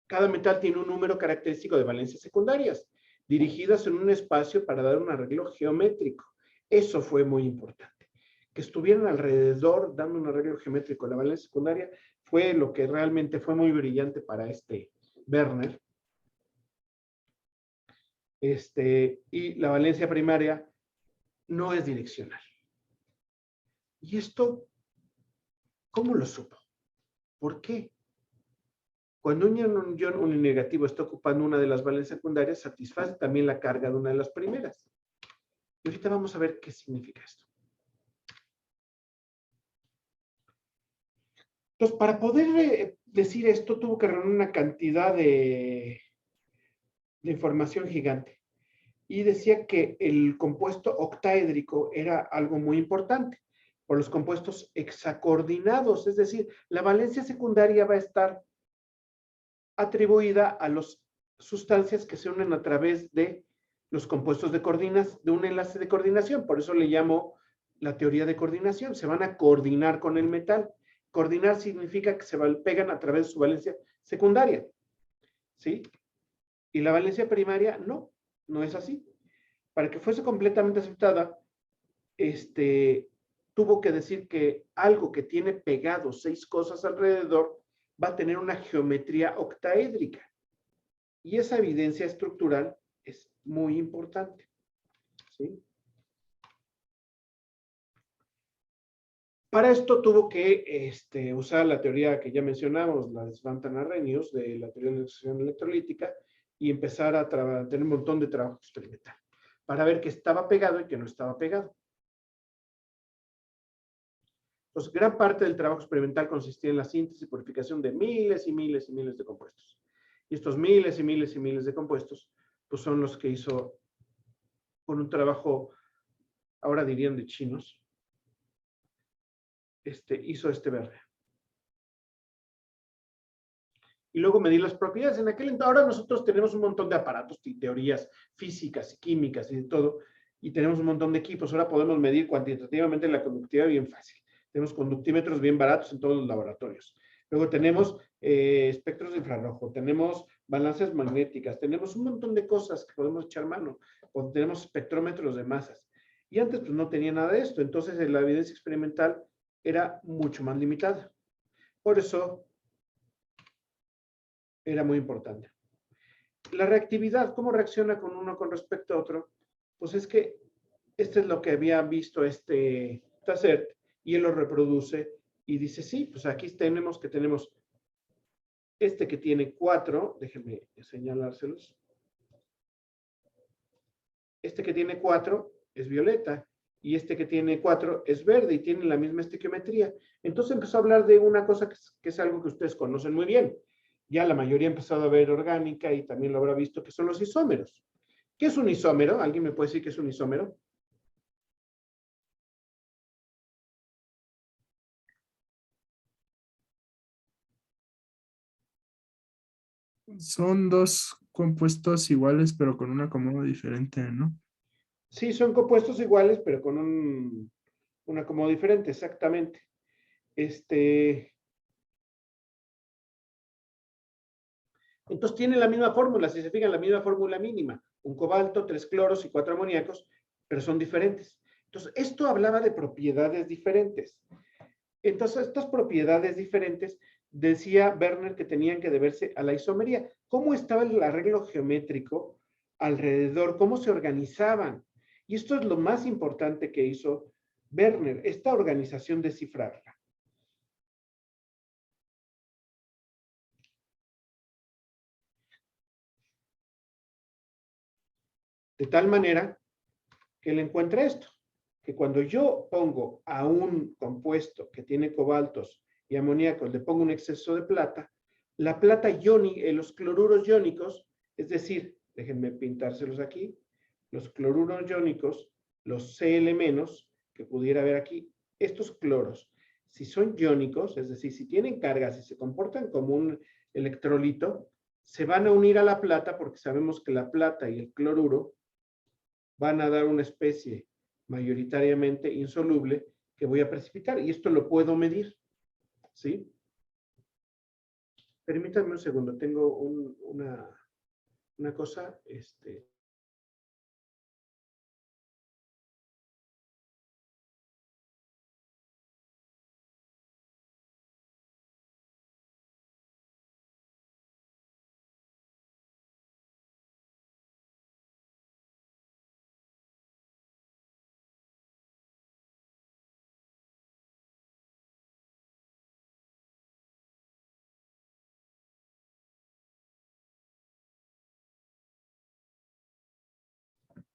cada metal tiene un número característico de valencias secundarias, dirigidas en un espacio para dar un arreglo geométrico. Eso fue muy importante. Que estuvieran alrededor dando un arreglo geométrico. La valencia secundaria fue lo que realmente fue muy brillante para Werner. Y la valencia primaria no es direccional. ¿Y esto cómo lo supo? ¿Por qué? Cuando un ion unigativo está ocupando una de las valencias secundarias, satisface también la carga de una de las primeras. Y ahorita vamos a ver qué significa esto. Entonces, para poder decir esto, tuvo que reunir una cantidad de información gigante. Y decía que el compuesto octaédrico era algo muy importante por los compuestos hexacoordinados, es decir, la valencia secundaria va a estar atribuida a las sustancias que se unen a través de los compuestos de un enlace de coordinación. Por eso le llamo la teoría de coordinación. Se van a coordinar con el metal. Coordinar significa que se pegan a través de su valencia secundaria. ¿Sí? Y la valencia primaria, no es así. Para que fuese completamente aceptada, tuvo que decir que algo que tiene pegado 6 cosas alrededor va a tener una geometría octaédrica. Y esa evidencia estructural es muy importante. ¿Sí? Para esto tuvo que usar la teoría que ya mencionamos, la de Svanton-Arrhenius, de la teoría de disociación electrolítica, y empezar a tener un montón de trabajo experimental, para ver que estaba pegado y que no estaba pegado. Pues gran parte del trabajo experimental consistía en la síntesis y purificación de miles y miles y miles de compuestos. Y estos miles y miles y miles de compuestos, pues son los que hizo con un trabajo, ahora dirían de chinos, hizo Werner. Y luego medir las propiedades. Ahora nosotros tenemos un montón de aparatos y teorías físicas y químicas y de todo, y tenemos un montón de equipos. Ahora podemos medir cuantitativamente la conductividad bien fácil. Tenemos conductímetros bien baratos en todos los laboratorios. Luego tenemos espectros de infrarrojo, tenemos balanzas magnéticas, tenemos un montón de cosas que podemos echar mano. Tenemos espectrómetros de masas. Y antes pues no tenía nada de esto. Entonces la evidencia experimental era mucho más limitada. Por eso era muy importante. La reactividad, ¿cómo reacciona con uno con respecto a otro? Pues es que este es lo que había visto Tassert, y él lo reproduce y dice, sí, pues aquí tenemos que tiene 4, déjenme señalárselos. Este que tiene 4 es violeta, y este que tiene 4 es verde, y tienen la misma estequiometría. Entonces empezó a hablar de una cosa que es algo que ustedes conocen muy bien. Ya la mayoría ha empezado a ver orgánica y también lo habrá visto, que son los isómeros. ¿Qué es un isómero? ¿Alguien me puede decir qué es un isómero? Son dos compuestos iguales, pero con un acomodo diferente, ¿no? Sí, son compuestos iguales, pero con un acomodo diferente, exactamente. Entonces tienen la misma fórmula, si se fijan, la misma fórmula mínima. Un cobalto, 3 cloros y 4 amoníacos, pero son diferentes. Entonces, esto hablaba de propiedades diferentes. Entonces, estas propiedades diferentes, decía Werner que tenían que deberse a la isomería. ¿Cómo estaba el arreglo geométrico alrededor? ¿Cómo se organizaban? Y esto es lo más importante que hizo Werner, esta organización, descifrarla. De tal manera que él encuentra esto, que cuando yo pongo a un compuesto que tiene cobaltos y amoníacos, le pongo un exceso de plata, la plata iónica, los cloruros iónicos, es decir, déjenme pintárselos aquí, los cloruros iónicos, los Cl- que pudiera haber aquí, estos cloros si son iónicos, es decir, si tienen cargas y se comportan como un electrolito, se van a unir a la plata porque sabemos que la plata y el cloruro van a dar una especie mayoritariamente insoluble que voy a precipitar. Y esto lo puedo medir, ¿sí? Permítanme un segundo, tengo una cosa,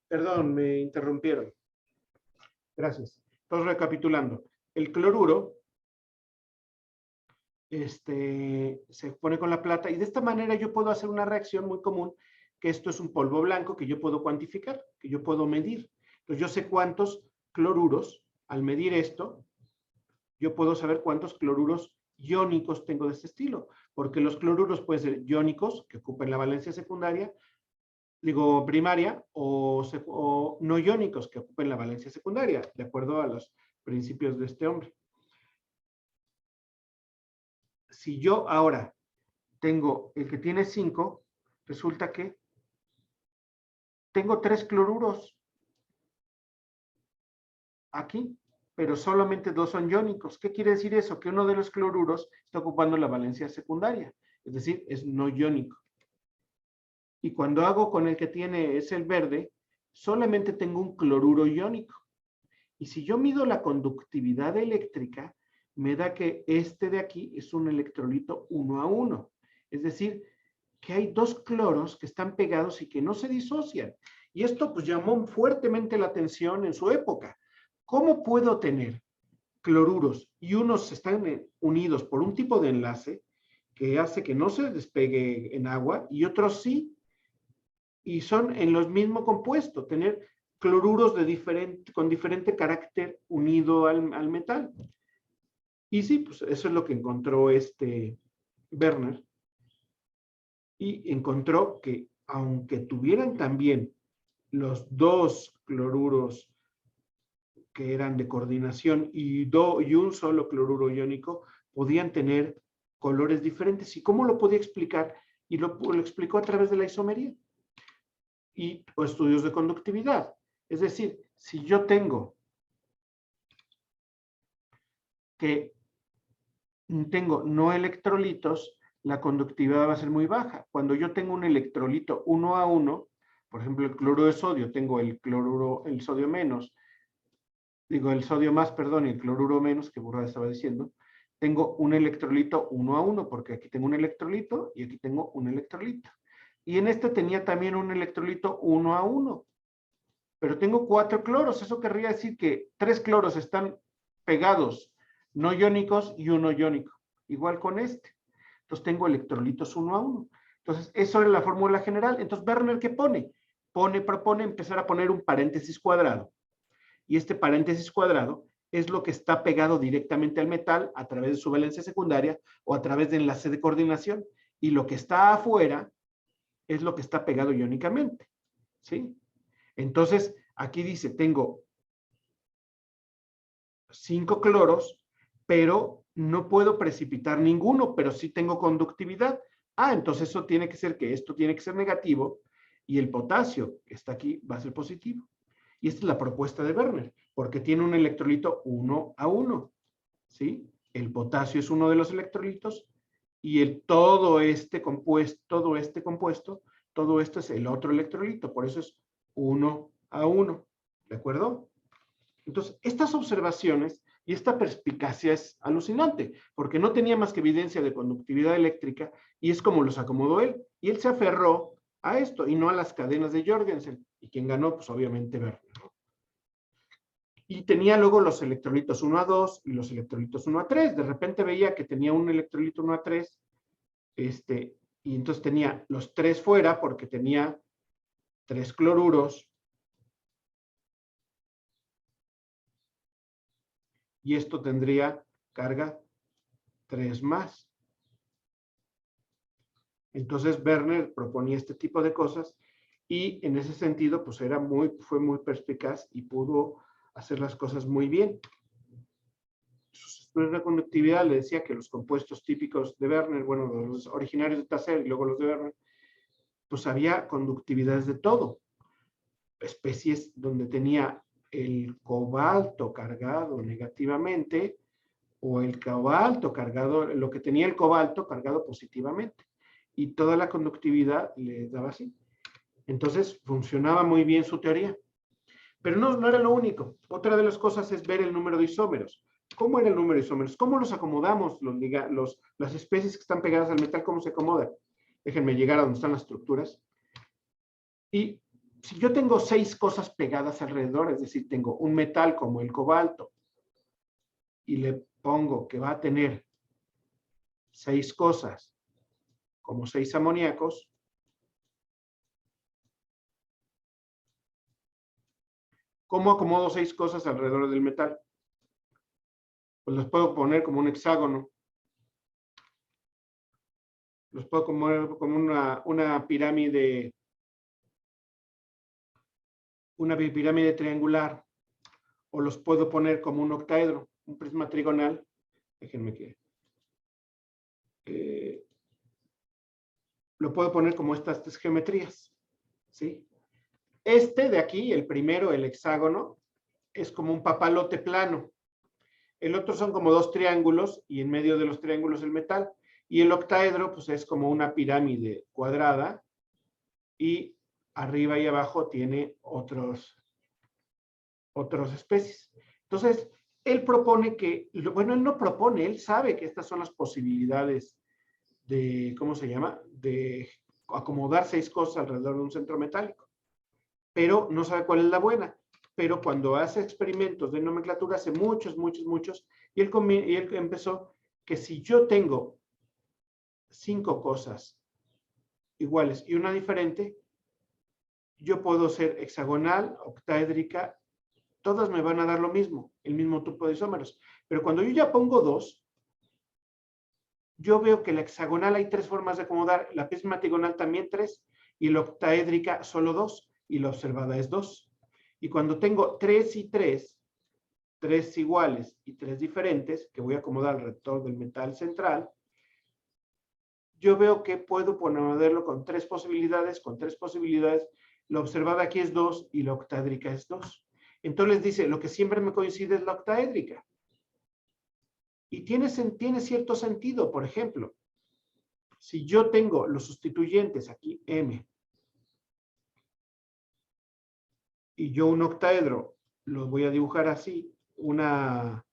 perdón, me interrumpieron. Gracias. Entonces, recapitulando, el cloruro se pone con la plata y de esta manera yo puedo hacer una reacción muy común, que esto es un polvo blanco que yo puedo cuantificar, que yo puedo medir. Entonces, yo sé cuántos cloruros, al medir esto, yo puedo saber cuántos cloruros iónicos tengo de este estilo, porque los cloruros pueden ser iónicos, que ocupan la valencia secundaria, digo primaria, o no iónicos, que ocupen la valencia secundaria, de acuerdo a los principios de este hombre. Si yo ahora tengo el que tiene 5, resulta que tengo 3 cloruros aquí, pero solamente 2 son iónicos. ¿Qué quiere decir eso? Que uno de los cloruros está ocupando la valencia secundaria, es decir, es no iónico. Y cuando hago con el que tiene, es el verde, solamente tengo un cloruro iónico. Y si yo mido la conductividad eléctrica, me da que este de aquí es un electrolito 1:1. Es decir, que hay 2 cloros que están pegados y que no se disocian. Y esto pues llamó fuertemente la atención en su época. ¿Cómo puedo tener cloruros y unos están unidos por un tipo de enlace que hace que no se despegue en agua y otros sí? Y son en los mismos compuestos, tener cloruros con diferente carácter unido al metal. Y sí, pues eso es lo que encontró Werner. Y encontró que aunque tuvieran también los 2 cloruros que eran de coordinación y un solo cloruro iónico, podían tener colores diferentes. ¿Y cómo lo podía explicar? Y lo explicó a través de la isomería y estudios de conductividad. Es decir, si yo tengo no electrolitos, la conductividad va a ser muy baja. Cuando yo tengo un electrolito 1:1, por ejemplo, el cloruro de sodio, tengo el sodio menos, el sodio más, perdón, y el cloruro menos, que burrada estaba diciendo, tengo un electrolito 1:1, porque aquí tengo un electrolito y aquí tengo un electrolito. Y en este tenía también un electrolito 1:1, pero tengo 4 cloros. Eso querría decir que 3 cloros están pegados, no iónicos, y uno iónico. Igual con este. Entonces tengo electrolitos 1:1. Entonces, eso era la fórmula general. Entonces, Werner, ¿qué pone? Propone empezar a poner un paréntesis cuadrado. Y este paréntesis cuadrado es lo que está pegado directamente al metal a través de su valencia secundaria o a través de enlace de coordinación. Y lo que está afuera es lo que está pegado iónicamente. ¿Sí? Entonces, aquí dice, tengo 5 cloros, pero no puedo precipitar ninguno, pero sí tengo conductividad. Entonces eso tiene que ser que esto tiene que ser negativo y el potasio que está aquí va a ser positivo. Y esta es la propuesta de Werner, porque tiene un electrolito 1:1, ¿sí? El potasio es uno de los electrolitos y todo esto es el otro electrolito, por eso es 1:1, ¿de acuerdo? Entonces, estas observaciones y esta perspicacia es alucinante, porque no tenía más que evidencia de conductividad eléctrica y es como los acomodó él. Y él se aferró a esto y no a las cadenas de Jorgensen. Y quien ganó, pues obviamente Werner, ¿no? Y tenía luego los electrolitos 1:2 y los electrolitos 1:3. De repente veía que tenía un electrolito 1:3, y entonces tenía los 3 fuera porque tenía 3 cloruros. Y esto tendría carga 3 más. Entonces Werner proponía este tipo de cosas y en ese sentido pues fue muy perspicaz y pudo hacer las cosas muy bien. Sus estudios de conductividad le decía que los compuestos típicos de Werner, bueno, los originarios de Tasser y luego los de Werner, pues había conductividades de todo. Especies donde tenía el cobalto cargado negativamente o el cobalto cargado, lo que tenía el cobalto cargado positivamente. Y toda la conductividad le daba así. Entonces, funcionaba muy bien su teoría. Pero no era lo único. Otra de las cosas es ver el número de isómeros. ¿Cómo era el número de isómeros? ¿Cómo los acomodamos? Las especies que están pegadas al metal, ¿cómo se acomodan? Déjenme llegar a donde están las estructuras. Y si yo tengo 6 cosas pegadas alrededor, es decir, tengo un metal como el cobalto, y le pongo que va a tener 6 cosas, como 6 amoníacos, ¿cómo acomodo 6 cosas alrededor del metal? Pues los puedo poner como un hexágono. Los puedo poner como una pirámide triangular. O los puedo poner como un octaedro, un prisma trigonal. Déjenme que... lo puedo poner como estas 3 geometrías. ¿Sí? Este de aquí, el primero, el hexágono, es como un papalote plano. El otro son como 2 triángulos y en medio de los triángulos el metal. Y el octaedro, pues es como una pirámide cuadrada y arriba y abajo tiene otras especies. Entonces, él propone que, bueno, él no propone, él sabe que estas son las posibilidades de, ¿cómo se llama? De acomodar 6 cosas alrededor de un centro metálico. Pero no sabe cuál es la buena. Pero cuando hace experimentos de nomenclatura, hace muchos, y él empezó que si yo tengo 5 cosas iguales y una diferente, yo puedo ser hexagonal, octaédrica, todas me van a dar lo mismo, el mismo tipo de isómeros. Pero cuando yo ya pongo 2, yo veo que la hexagonal hay 3 formas de acomodar, la prismatigonal también 3, y la octaédrica solo 2, y la observada es 2. Y cuando tengo 3 y 3, 3 iguales y 3 diferentes, que voy a acomodar alrededor del metal central, yo veo que puedo ponerlo con 3 posibilidades, la observada aquí es 2 y la octaédrica es 2. Entonces dice, lo que siempre me coincide es la octaédrica. Y tiene cierto sentido, por ejemplo, si yo tengo los sustituyentes aquí, M, y yo un octaedro lo voy a dibujar así, una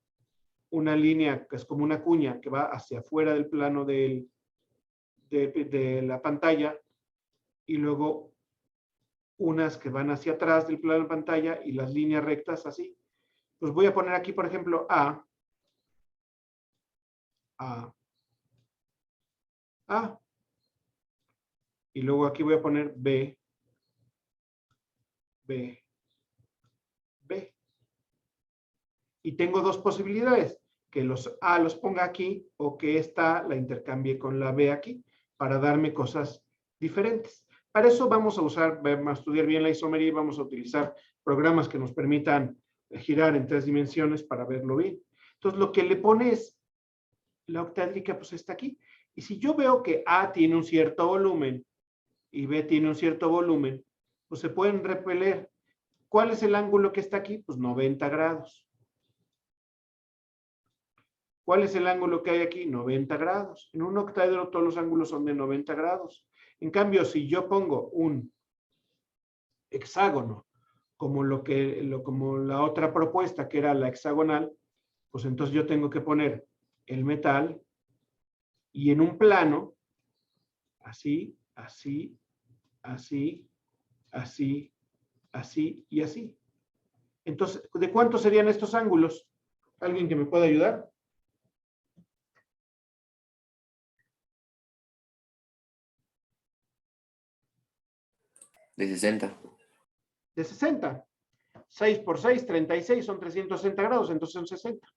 línea que es como una cuña que va hacia afuera del plano de la pantalla, y luego unas que van hacia atrás del plano de la pantalla y las líneas rectas así. Pues voy a poner aquí, por ejemplo, A. Y luego aquí voy a poner B. Y tengo 2 posibilidades, que los A los ponga aquí o que esta la intercambie con la B aquí, para darme cosas diferentes. Para eso vamos a estudiar bien la isomería y vamos a utilizar programas que nos permitan girar en 3 dimensiones para verlo bien. Entonces, lo que le pone es, la octaédrica pues está aquí. Y si yo veo que A tiene un cierto volumen y B tiene un cierto volumen, pues se pueden repeler. ¿Cuál es el ángulo que está aquí? Pues 90 grados. ¿Cuál es el ángulo que hay aquí? 90 grados. En un octaedro todos los ángulos son de 90 grados. En cambio, si yo pongo un hexágono, como la otra propuesta que era la hexagonal, pues entonces yo tengo que poner el metal y en un plano, así, así, así, así, así y así. Entonces, ¿de cuántos serían estos ángulos? ¿Alguien que me pueda ayudar? De 60. De 60. 6 por 6, 36, son 360 grados, entonces son 60.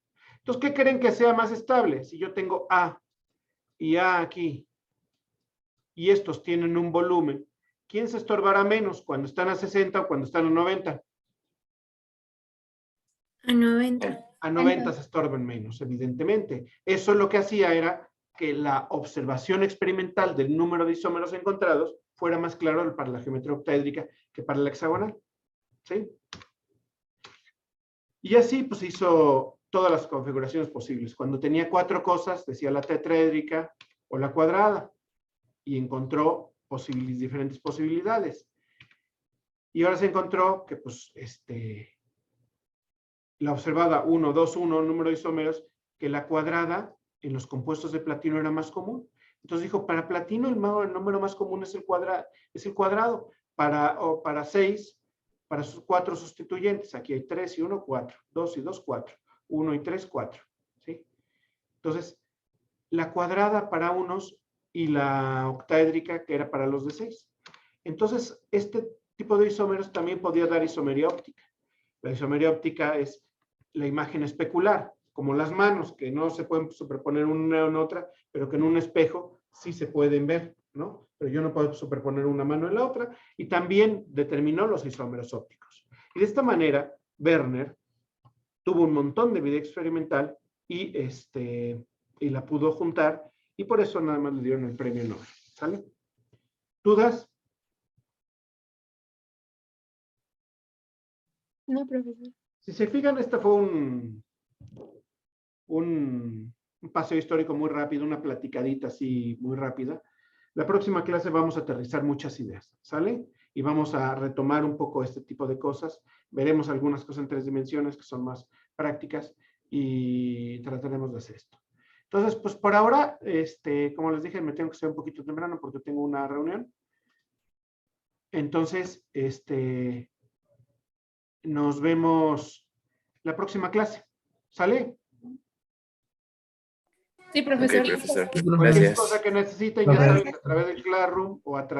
Entonces, ¿qué creen que sea más estable? Si yo tengo A y A aquí, y estos tienen un volumen, ¿quién se estorbará menos cuando están a 60 o cuando están a 90? A 90. A 90 se estorban menos, evidentemente. Eso lo que hacía era que la observación experimental del número de isómeros encontrados fuera más claro para la geometría octaédrica que para la hexagonal. ¿Sí? Y así pues hizo todas las configuraciones posibles. Cuando tenía 4 cosas, decía la tetraédrica o la cuadrada, y encontró diferentes posibilidades. Y ahora se encontró que pues la observada 1, 2, 1, número de isómeros, que la cuadrada en los compuestos de platino era más común. Entonces dijo, para platino el número más común es el cuadrado. Para 6, para sus 4 sustituyentes, aquí hay 3 y 1, 4, 2 y 2, 4, 1 y 3, 4. ¿Sí? Entonces, la cuadrada para unos y la octaédrica que era para los de 6. Entonces, este tipo de isómeros también podía dar isomería óptica. La isomería óptica es la imagen especular, como las manos, que no se pueden superponer una en otra, pero que en un espejo sí se pueden ver, ¿no? Pero yo no puedo superponer una mano en la otra, y también determinó los isómeros ópticos. Y de esta manera, Werner tuvo un montón de vida experimental y la pudo juntar, y por eso nada más le dieron el premio Nobel. ¿Sale? ¿Dudas? No, profesor. Si se fijan, este fue un paseo histórico muy rápido, una platicadita así muy rápida. La próxima clase vamos a aterrizar muchas ideas, ¿sale? Y vamos a retomar un poco este tipo de cosas. Veremos algunas cosas en 3 dimensiones que son más prácticas y trataremos de hacer esto. Entonces, pues por ahora, como les dije, me tengo que hacer un poquito temprano porque tengo una reunión. Entonces, nos vemos la próxima clase. ¿Sale? Sí, Ok, profesor. profesor. Cualquier Gracias. cosa que necesiten, ya saben, a través del Classroom o a través